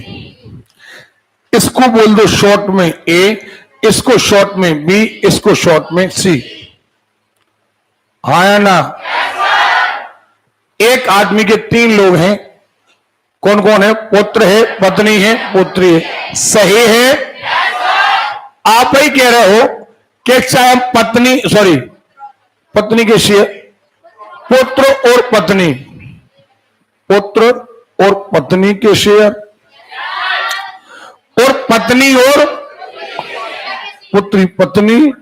इसको बोल दो शॉर्ट में ए, इसको शॉर्ट में बी, इसको शॉर्ट में सी। हाँ या ना? एक आदमी के 3 लोग हैं। कौन कौन है? पुत्र है, पत्नी है, पुत्री है। सही है? आप ही कह रहे हो कि चाहे पत्नी, सॉरी, पत्नी के शेयर, पुत्र और पत्नी, पुत्र और पत्नी के शेयर, और पत्नी और पुत्री, पत्नी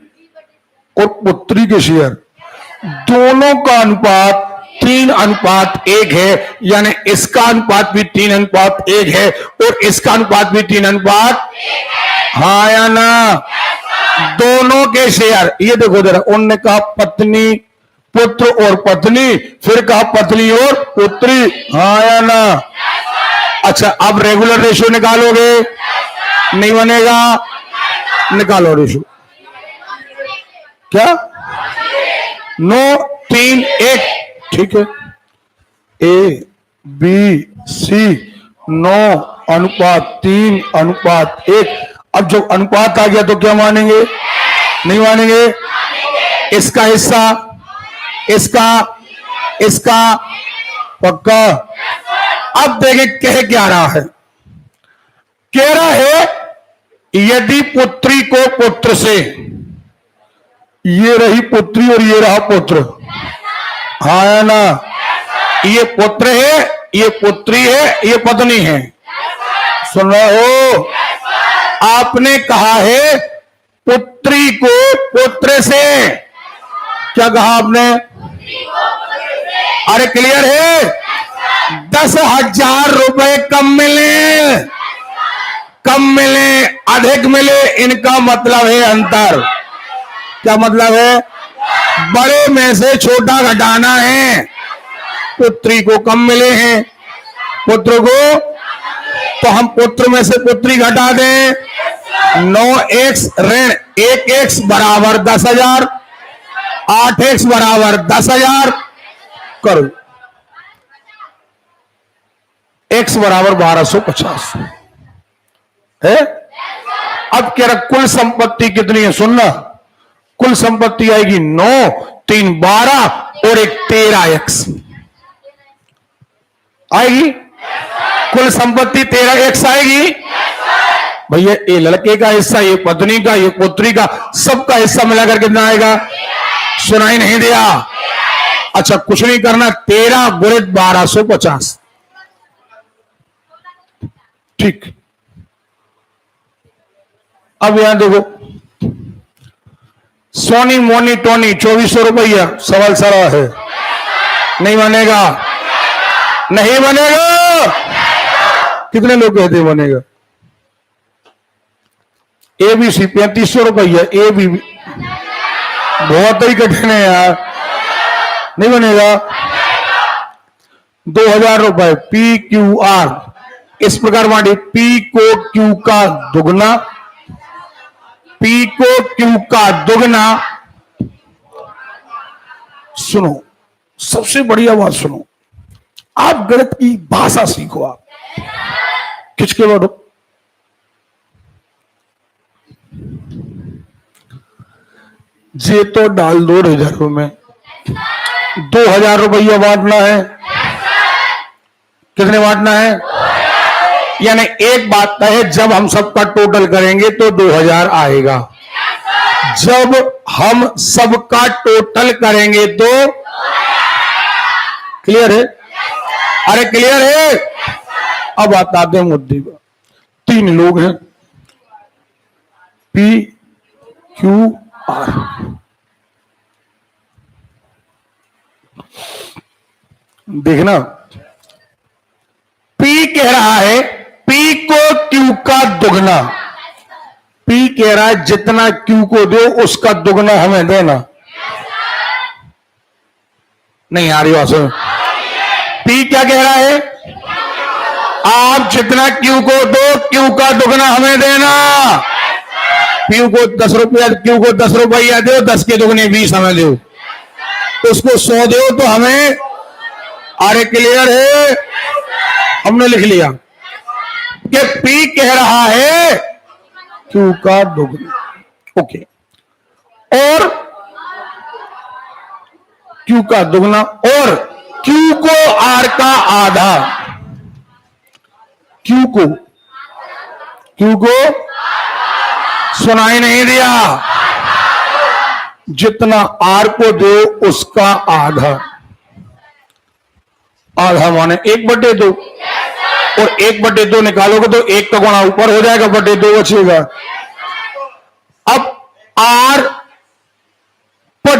और पुत्री के शेयर, दोनों का अनुपात 3:1 है, यानी इसका अनुपात भी 3:1 है और इसका अनुपात भी 3:1, हाँ या ना? दोनों के शेयर, ये देखो जरा, उनने कहा पत्नी पुत्र और पत्नी, फिर कहा पत्नी और पुत्री, हाँ या ना? अच्छा, अब रेगुलर रेशियो निकालोगे? नहीं बनेगा, निकालो रेशियो। क्या? 9, 3, 1, ठीक है। A B C 9:3:1। अब जब अनुपात आ गया तो क्या मानेंगे? नहीं मानेंगे। इसका हिस्सा, इसका पक्का। अब देखें कह क्या रहा है। कह रहा है यदि पुत्री को पुत्र से, ये रही पुत्री और ये रहा पुत्र, हाँ या ना? ये पुत्र है, ये पुत्री है, ये पत्नी है, सुन रहे हो? आपने कहा है पुत्री को पुत्र से, क्या कहा आपने? अरे क्लियर है? 10,000 रुपए कम मिले, अधिक मिले, इनका मतलब है अंतर। क्या मतलब है? बड़े में से छोटा घटाना है। पुत्री को कम मिले हैं, पुत्र को, तो हम पुत्र में से पुत्री घटा दें। 9x ऋण 1x बराबर 10,000, 8x बराबर 10,000 करो, x बराबर 1250 है। अब कह रहा कुल संपत्ति कितनी है? सुनना, कुल संपत्ति आएगी 9, 3, 12 और एक 13x आएगी। कुल संपत्ति 13x आएगी। भैया ये लड़के का हिस्सा, ये पत्नी का, ये पुत्री का, सबका हिस्सा मिलाकर कितना आएगा? सुनाई नहीं दिया? अच्छा, कुछ नहीं करना, 13 गुणित 1250, ठीक। अब यहां देखो, सोनी मोनी टोनी 2400 रुपया, सवाल सारा है। नहीं बनेगा, नहीं बनेगा। कितने लोग कहते बनेगा? एबीसी 3500 रुपया, ए बी बहुत ही कठिन है यार, नहीं बनेगा। 2000 रुपए पी क्यू आर, इस प्रकार बांटे, पी को क्यू का दुगना, पी को क्यू का दुगना। सुनो, सबसे बढ़िया बात सुनो, आप गणित की भाषा सीखो। आप किसके बढ़ो, जे तो डाल दो रिजर्व में। 2000 रुपया बांटना है। कितने बांटना है? यानी एक बात है, जब हम सबका टोटल करेंगे तो 2000 आएगा। जब हम सबका टोटल करेंगे तो, क्लियर है? अरे क्लियर है? अब आते हैं मुद्दे पर। 3 लोग हैं, पी क्यू आर। देखना, पी कह रहा है पी को क्यू का दुगना। पी कह रहा है जितना क्यू को दो उसका दुगना हमें देना। नहीं आ रही बात सुन। पी क्या कह रहा है? आप जितना क्यू को दो क्यू का दुगना हमें देना। क्यू को 10 रुपया, क्यू को 10 रुपया दो, 10 के दुगने 20 हमें दो, उसको 100 दो तो हमें। अरे क्लियर है? हमने लिख लिया कि पी कह रहा है क्यू का दुगना, ओके, और क्यू का दुगना और क्यू को आर का आधा। क्यू को सुनाई नहीं दिया? जितना आर को दो उसका आधा। आधा माने 1/2, और 1/2 निकालोगे तो 1 का गुणा ऊपर हो जाएगा, 2 बचेगा। अब आर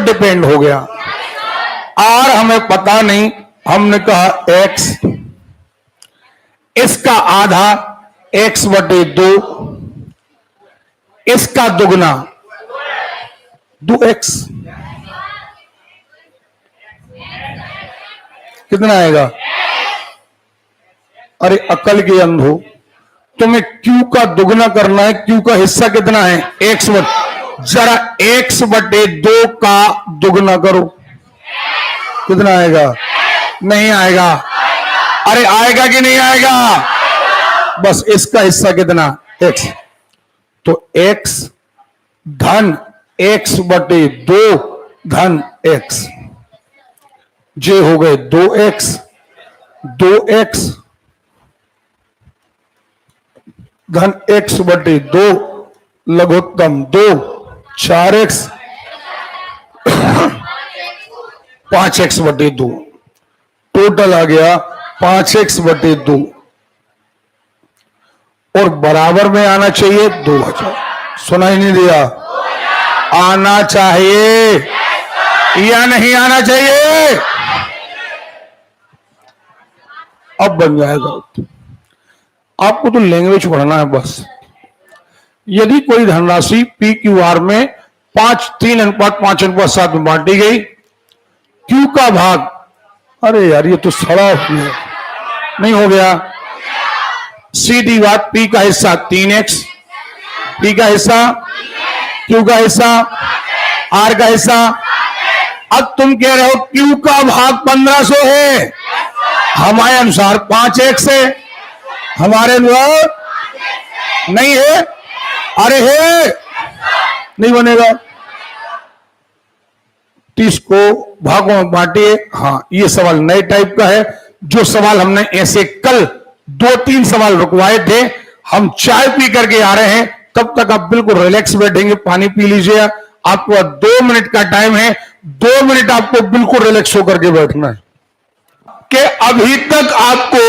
डिपेंड हो गया। आर हमें पता नहीं, हमने कहा एक्स, इसका आधा एक्स बटे 2, इसका दुगना 2x, कितना आएगा? अरे अकल के अंधो, तुम्हें q का दुगना करना है, q का हिस्सा कितना है? x बटे, जरा x बटे 2 का दुगना करो, कितना आएगा? नहीं आएगा। अरे आएगा कि नहीं आएगा? बस इसका हिस्सा कितना? x, तो x धन x बटे 2 धन x, जे हो गए 2x, 2x धन x बटे 2 लघुत्तम 2, 4x 5x बटे 2, टोटल आ गया 5x बटे 2, और बराबर में आना चाहिए 2000। सुनाई नहीं दिया? आना चाहिए या नहीं आना चाहिए? अब बन जाएगा। आपको तो लैंग्वेज पढ़ना है बस। यदि कोई धनराशि पी क्यू आर में 3:5:7 में बांटी गई, क्यू का भाग, अरे यार ये तो सड़ा हुआ नहीं हो गया। सीधी बात, पी का हिस्सा 3x, पी का हिस्सा, क्यू का हिस्सा, आर का हिस्सा। अब तुम कह रहे हो क्यू का भाग 1500 है, हमारे अनुसार 5x है, हमारे अनुसार नहीं है। अरे है, नहीं बनेगा। 30 को भागों में बांटिए। हाँ, ये सवाल नए टाइप का है। जो सवाल हमने ऐसे कल 2-3 सवाल रुकवाए थे, हम चाय पी करके आ रहे हैं, तब तक आप बिल्कुल रिलैक्स बैठेंगे, पानी पी लीजिए। आपको 2 मिनट का टाइम है, 2 मिनट आपको बिल्कुल रिलैक्स होकर के बैठना है। कि अभी तक आपको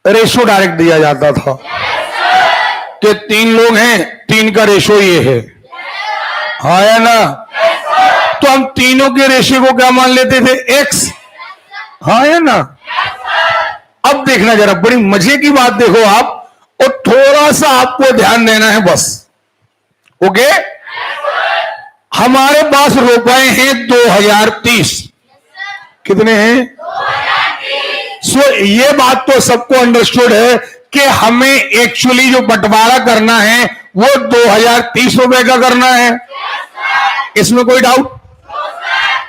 रेशो डायरेक्ट दिया जाता था कि 3 लोग हैं, 3 का रेशो ये है, हाँ या ना? तो हम तीनों के रेशो को क्या मान लेते थे? x, हाँ या ना? अब देखना जरा, बड़ी मजे की बात देखो आप, और थोड़ा सा आपको ध्यान देना है बस। ओके, हमारे पास रुपए हैं 2030, कितने हैं? सो ये बात तो सबको अंडरस्टूड है कि हमें एक्चुअली जो बंटवारा करना है वो 2030 रुपए का करना है। इसमें कोई डाउट?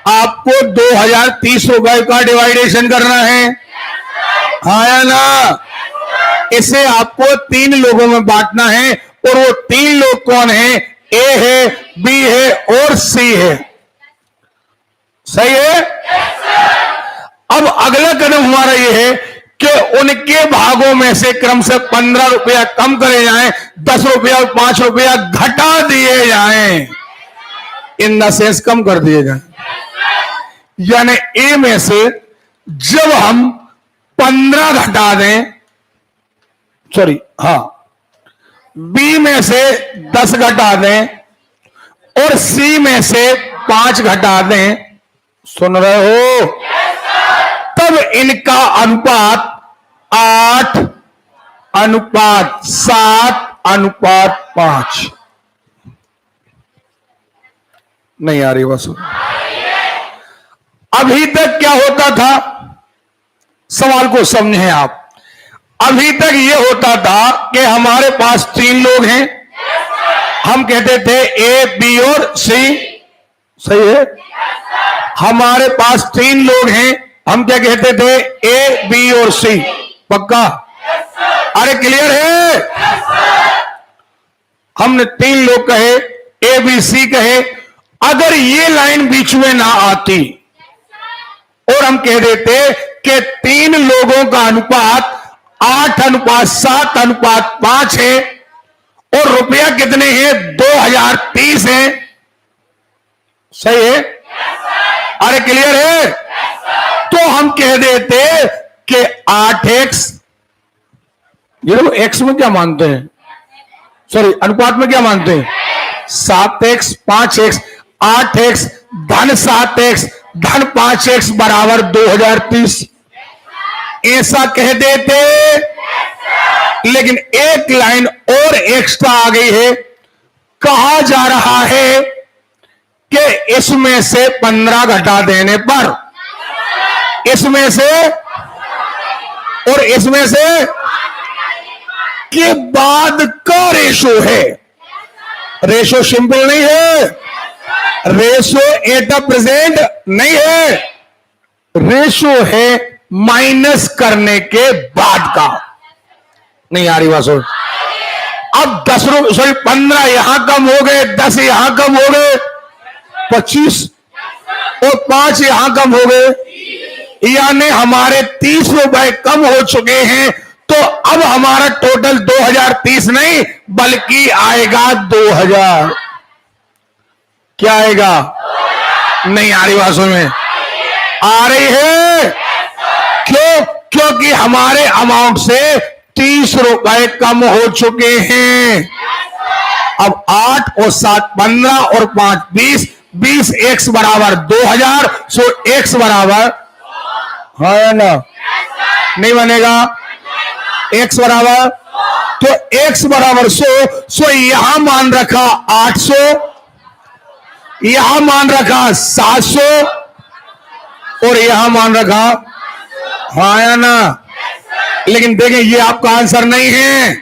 आपको 2030 रुपए का डिवाइडेशन करना है, हाँ या ना? इसे आपको 3 लोगों में बांटना है, और वो 3 लोग कौन है? ए है, बी है और सी है। सही है? अब अगला कदम हमारा ये है कि उनके भागों में से क्रम से 15 रुपया कम करे जाएं, 10 रुपया और 5 रुपया घटा दिए जाएं, इन द सेंस कम कर दिए जाएं। यानी ए में से जब हम 15 घटा दें, सॉरी, हाँ, बी में से 10 घटा दें और सी में से 5 घटा दें, सुन रहे हो? तब इनका अनुपात 8:7:5 नहीं आ रही बस। अभी तक क्या होता था? सवाल को समझें आप। अभी तक ये होता था कि हमारे पास 3 लोग हैं, हम कहते थे ए, बी और सी, सही है? हमारे पास 3 लोग हैं, हम क्या कहते थे? ए, बी और सी, पक्का? अरे क्लियर है? हमने 3 लोग कहे, ए, बी, सी कहे। अगर ये लाइन बीच में ना आती और हम कह देते कि 3 लोगों का अनुपात 8:7:5 है और रुपया कितने हैं? 2030 है, सही है? अरे क्लियर है? तो हम कह देते कि 8x, ये लोग x में क्या मानते हैं? सॉरी, अनुपात में क्या मानते हैं? 7x, 5x। 8x धन 7x धन 5x बराबर 2030, ऐसा कह देते, लेकिन एक लाइन और एक्स्ट्रा आ गई है। कहा जा रहा है कि इसमें से 15 घटा देने पर, इसमें से और इसमें से के बाद का रेशो है। रेशो सिंपल नहीं है, रेशो एट द प्रेजेंट नहीं है, रेशो है माइनस करने के बाद का। नहीं आ रही बात सुन। अब 10 रुपए सॉरी 15 यहां कम हो गए, 10 यहां कम हो गए, 25 और 5 यहां कम हो गए, यानी हमारे 30 रुपए कम हो चुके हैं। तो अब हमारा टोटल 2030 नहीं बल्कि आएगा 2000। क्या आएगा? नहीं आ रही बात में आ रही है। क्यों? क्योंकि हमारे अमाउंट से 30 रुपए कम हो चुके हैं। अब 8 और 7 15 और 5 20, 20 x बराबर 2000, सो x बराबर है ना, नहीं बनेगा x बराबर, तो x बराबर 100, सो यहां मान रखा 800, यहां मान रखा 700 और यहां मान रखा, हाँ या ना। लेकिन देखें ये आपका आंसर नहीं है।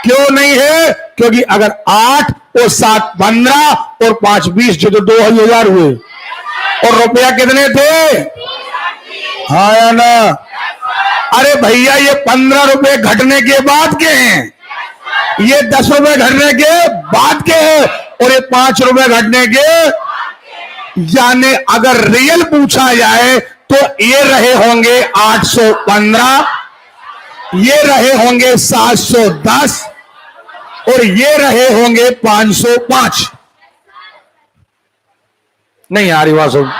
क्यों नहीं है? क्योंकि अगर 8 और 7 15 और 5 20 जो तो 2000 हुए, और रुपया कितने थे? हाँ या ना। अरे भैया ये 15 रुपए घटने के बाद के हैं, ये 10 रुपए घटने के बाद के हैं, और ये 5 रुपए घटने के, यानी अगर रियल पूछा जाए तो ये रहे होंगे 815, ये रहे होंगे 710 और ये रहे होंगे 505। नहीं आ रही बात सुन?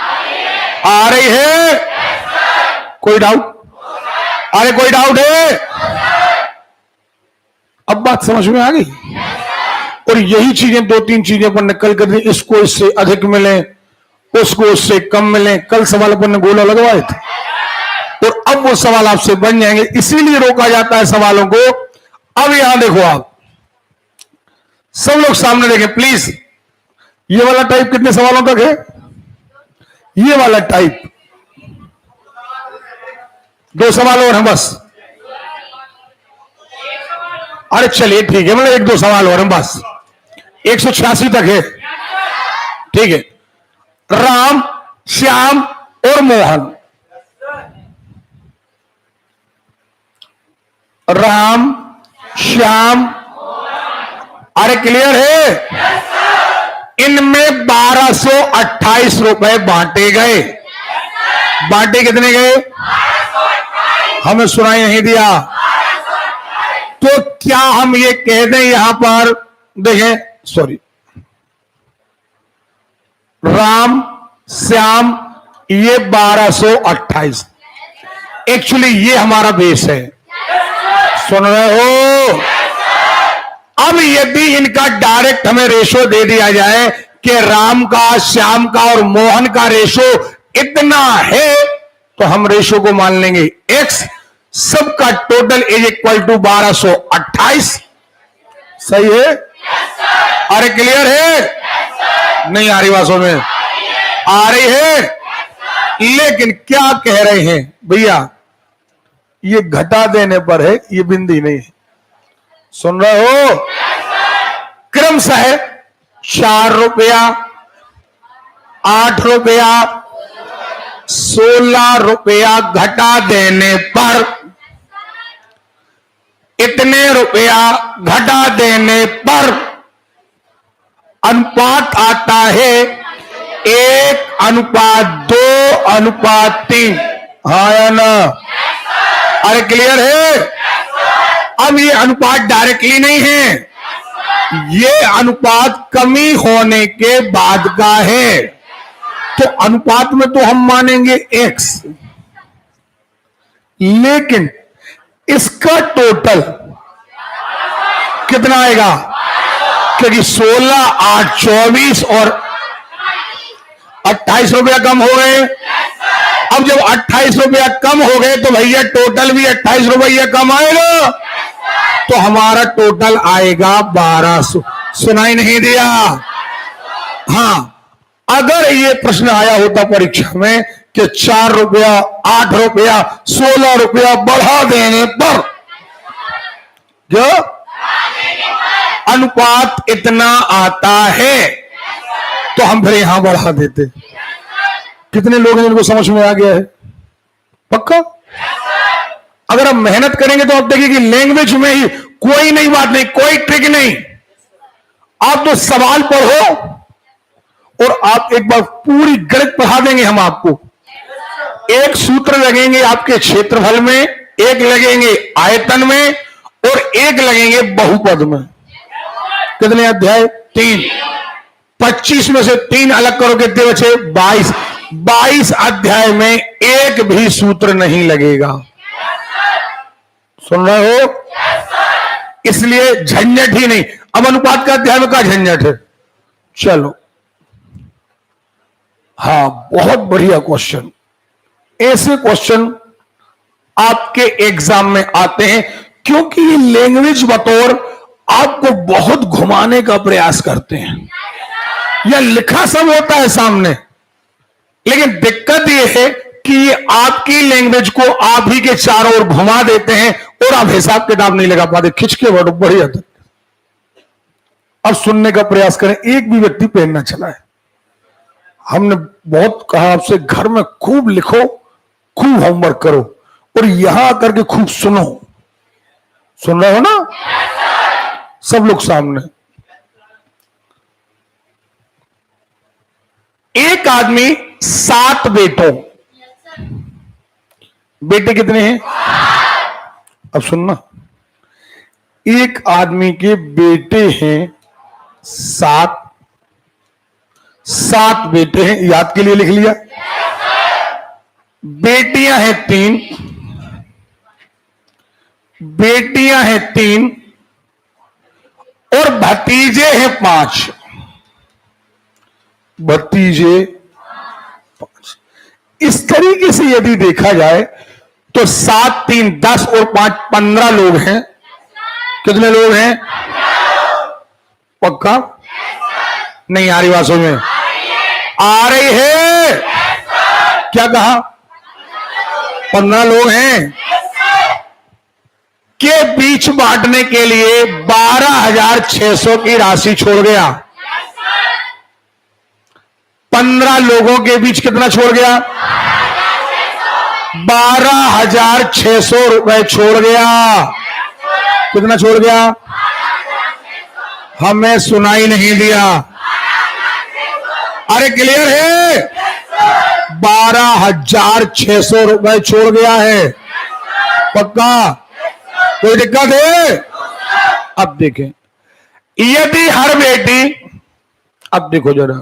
आ रही है? कोई डाउट? अरे कोई डाउट है? अब बात समझ में आ गई। और यही चीजें 2-3 चीजें पर निकल कर दी, इसको इससे अधिक मिले, उसको उससे कम मिले। कल सवाल अपन ने गोला लगवाए थे और अब वो सवाल आपसे बन जाएंगे, इसीलिए रोका जाता है सवालों को। अब यहां देखो, आप सब लोग सामने देखें प्लीज। ये वाला टाइप कितने सवालों तक है? ये वाला टाइप 2 सवाल और हैं बस। अरे चलिए ठीक है, मतलब 1-2 सवाल और हैं बस। 186 तक है, ठीक है। राम, श्याम और मोहन, राम, श्याम, अरे क्लियर है? इनमें 1228 रुपए बांटे गए। बांटे कितने गए? हमें सुनाई नहीं दिया। तो क्या हम ये कह दें यहां पर, देखें सॉरी, राम, श्याम, ये 1228, एक्चुअली ये हमारा बेस है। सुन रहे हो? अब यदि इनका डायरेक्ट हमें रेशो दे दिया जाए कि राम का, श्याम का और मोहन का रेशो इतना है, तो हम रेशो को मान लेंगे x, सबका टोटल इज इक्वल टू 1228। सही है? अरे क्लियर है? नहीं आ रही बातों में? आ रही है। लेकिन क्या कह रहे हैं भैया, ये घटा देने पर है, ये बिंदी नहीं है। सुन रहे हो? क्रमशः 4 रुपया, 8 रुपया, 16 रुपया घटा देने पर, इतने रुपया घटा देने पर अनुपात आता है 1:2:3। हाँ या ना? अरे क्लियर है? अब ये अनुपात डायरेक्टली नहीं है, ये अनुपात कमी होने के बाद का है। तो अनुपात में तो हम मानेंगे x, लेकिन इसका टोटल कितना आएगा? क्योंकि 16, 8, 24 और 28 रुपया कम हो गए। अब जब 28 रुपया कम हो गए तो भैया टोटल भी 28 रुपया कम आएगा, तो हमारा टोटल आएगा 1200। सुनाई नहीं दिया? हाँ, अगर ये प्रश्न आया होता परीक्षा में कि 4 रुपया, 8 रुपया, 16 रुपया बढ़ा देने पर, जो अनुपात इतना आता है, तो हम फिर यहां बढ़ा देते। कितने लोग हैं जिनको समझ में आ गया है? पक्का? अगर हम मेहनत करेंगे तो आप देखिए कि लैंग्वेज में ही कोई नई बात नहीं, कोई ट्रिक नहीं। आप तो सवाल पढ़ो और आप एक बार पूरी गणित पढ़ा देंगे हम आपको। एक सूत्र लगेंगे आपके क्षेत्रफल में, एक लगेंगे आयतन में, और एक लगेंगे बहुपद में। कितने अध्याय? 3। 25 में से 3 अलग करो, कितने बचे? 22। 22 अध्याय में एक भी सूत्र नहीं लगेगा। सुन रहे हो? इसलिए झंझट ही नहीं। अब अनुपात का अध्याय में का झंझट है? चलो, हाँ, बहुत बढ़िया क्वेश्चन। ऐसे क्वेश्चन आपके एग्जाम में आते हैं क्योंकि ये लैंग्वेज बतौर आपको बहुत घुमाने का प्रयास करते हैं। यह लिखा सब होता है सामने, लेकिन दिक्कत यह है कि ये आपकी लैंग्वेज को आप ही के चारों ओर घुमा देते हैं और आप हिसाब किताब नहीं लगा पाते। खिंच के बढ़ो, बढ़िया था। अब सुनने का प्रयास करें, एक भी व्यक्ति पेन ना चलाए। हमने बहुत कहा आपसे, घर में खूब लिखो, खूब होमवर्क करो, और यहां आकर के खूब सुनो। सुन रहे हो ना? सब लोग सामने। एक आदमी 7 बेटों, बेटे कितने हैं? अब सुनना, एक आदमी के बेटे हैं 7। 7 बेटे हैं, याद के लिए लिख लिया। बेटियां हैं 3, बेटियां हैं 3, और भतीजे हैं 5। भतीजे 5। इस तरीके से यदि देखा जाए तो 7, 3, 10 और 5, 15 लोग हैं। कितने लोग हैं? पक्का? नहीं आ रही बात समझ में? आ रही है? क्या कहा? 15 लोग हैं के बीच बांटने के लिए 12,600 की राशि छोड़ गया। 15 लोगों के बीच कितना छोड़ गया? 12,600 रुपए छोड़ गया। कितना छोड़ गया? हमें सुनाई नहीं दिया। अरे क्लियर है? 12,600 रुपए छोड़ गया है। पक्का? कोई दिक्कत है? अब देखें, यदि हर बेटी, अब देखो जरा,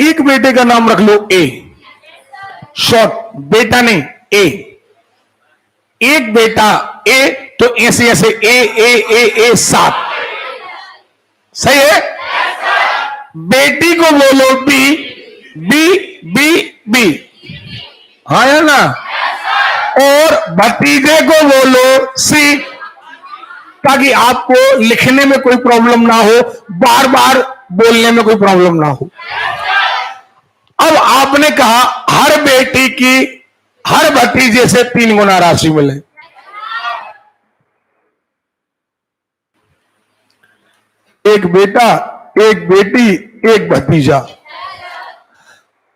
एक बेटे का नाम रख लो ए, शॉर्ट, बेटा नहीं, ए। एक बेटा ए, तो ऐसे ऐसे ए ए ए ए 7। सही है? बेटी को बोलो बी, बी बी बी, हाँ या ना? और भतीजे को बोलो सी, ताकि आपको लिखने में कोई प्रॉब्लम ना हो, बार बार बोलने में कोई प्रॉब्लम ना हो। अब आपने कहा हर बेटी की हर भतीजे से 3 गुना राशि मिले। एक बेटा, एक बेटी, एक भतीजा।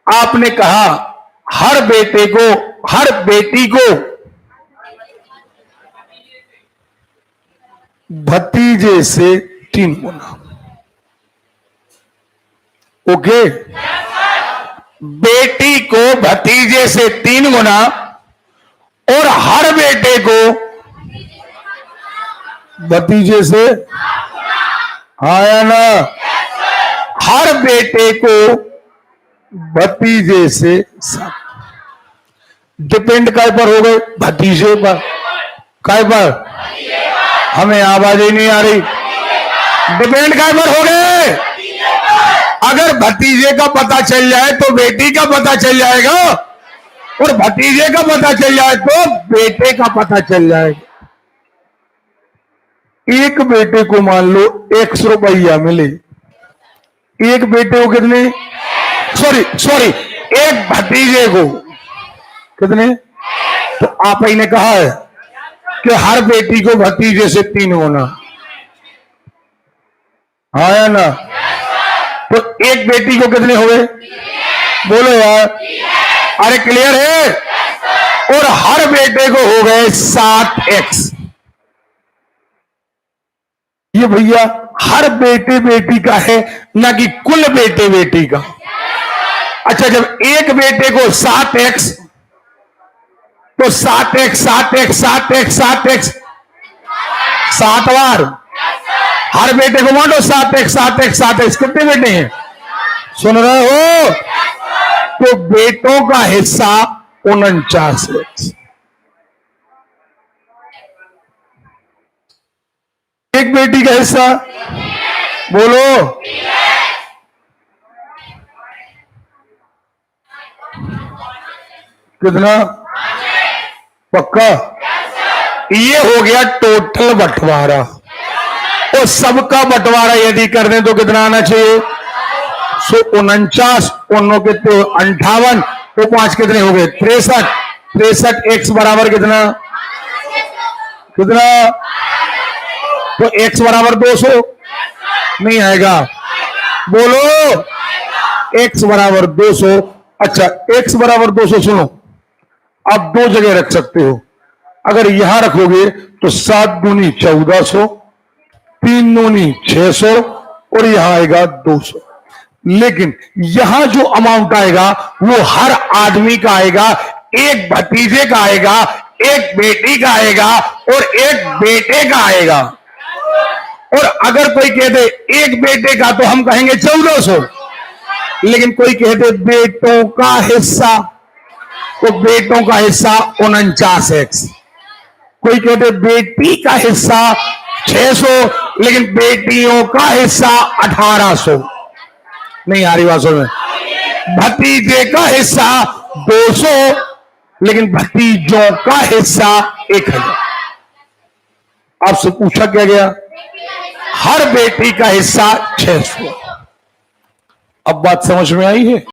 आपने कहा हर बेटे को, हर बेटी को भतीजे से 3 गुना। ओके? बेटी को भतीजे से 3 गुना, और हर बेटे को भतीजे से, हाँ या ना? हर बेटे को भतीजे से 7। डिपेंड काय पर हो गए? भतीजे पर। काय पर? हमें आवाज ही नहीं आ रही। डिपेंड काय पर हो गए? अगर भतीजे का पता चल जाए तो बेटी का पता चल जाएगा, और भतीजे का पता चल जाए तो बेटे का पता चल जाएगा। एक बेटे को मान लो 100 रुपया मिले, एक बेटे को कितने, सॉरी एक भतीजे को कितने, तो आप ही ने कहा है कि हर बेटी को भतीजे से 3 होना, हाँ या ना? तो एक बेटी को कितने हो गए, बोलो यार, अरे क्लियर है? और हर बेटे को हो गए 7x। ये भैया हर बेटे बेटी का है, ना कि कुल बेटे बेटी का। अच्छा, जब एक बेटे को 7x, तो 7x 7x 7x 7x 7 बार हर बेटे को बांटो 7x 7x 7x। कितने बेटे हैं, सुन रहे हो? तो बेटों का हिस्सा 49x। एक बेटी का हिस्सा बोलो, कितना, पक्का? ये हो गया टोटल बंटवारा, और सबका बंटवारा यदि कर दें तो कितना आना चाहिए, 49, उन्नों के तो 58, तो 5 कितने हो गए, 63। 63 x बराबर कितना, कितना, तो x बराबर 200 नहीं आएगा, बोलो, x बराबर 200। अच्छा, x बराबर 200 सुनो, आप 2 जगह रख सकते हो। अगर यहां रखोगे तो 7 दूनी 1400, 3 दूनी 600, और यहां आएगा 200। लेकिन यहां जो अमाउंट आएगा वो हर आदमी का आएगा, एक भतीजे का आएगा, एक बेटी का आएगा, और एक बेटे का आएगा। और अगर कोई कह दे एक बेटे का, तो हम कहेंगे 1400, लेकिन कोई कह दे बेटों का हिस्सा, तो बेटों का हिस्सा 49x। कोई कह दे बेटी का हिस्सा 600, लेकिन बेटियों का हिस्सा 1800। नहीं आ रही बात समझ में? भतीजे का हिस्सा 200, लेकिन भतीजों का हिस्सा 1000। आपसे पूछा क्या गया, हर बेटी का हिस्सा 600। अब बात समझ में आई है?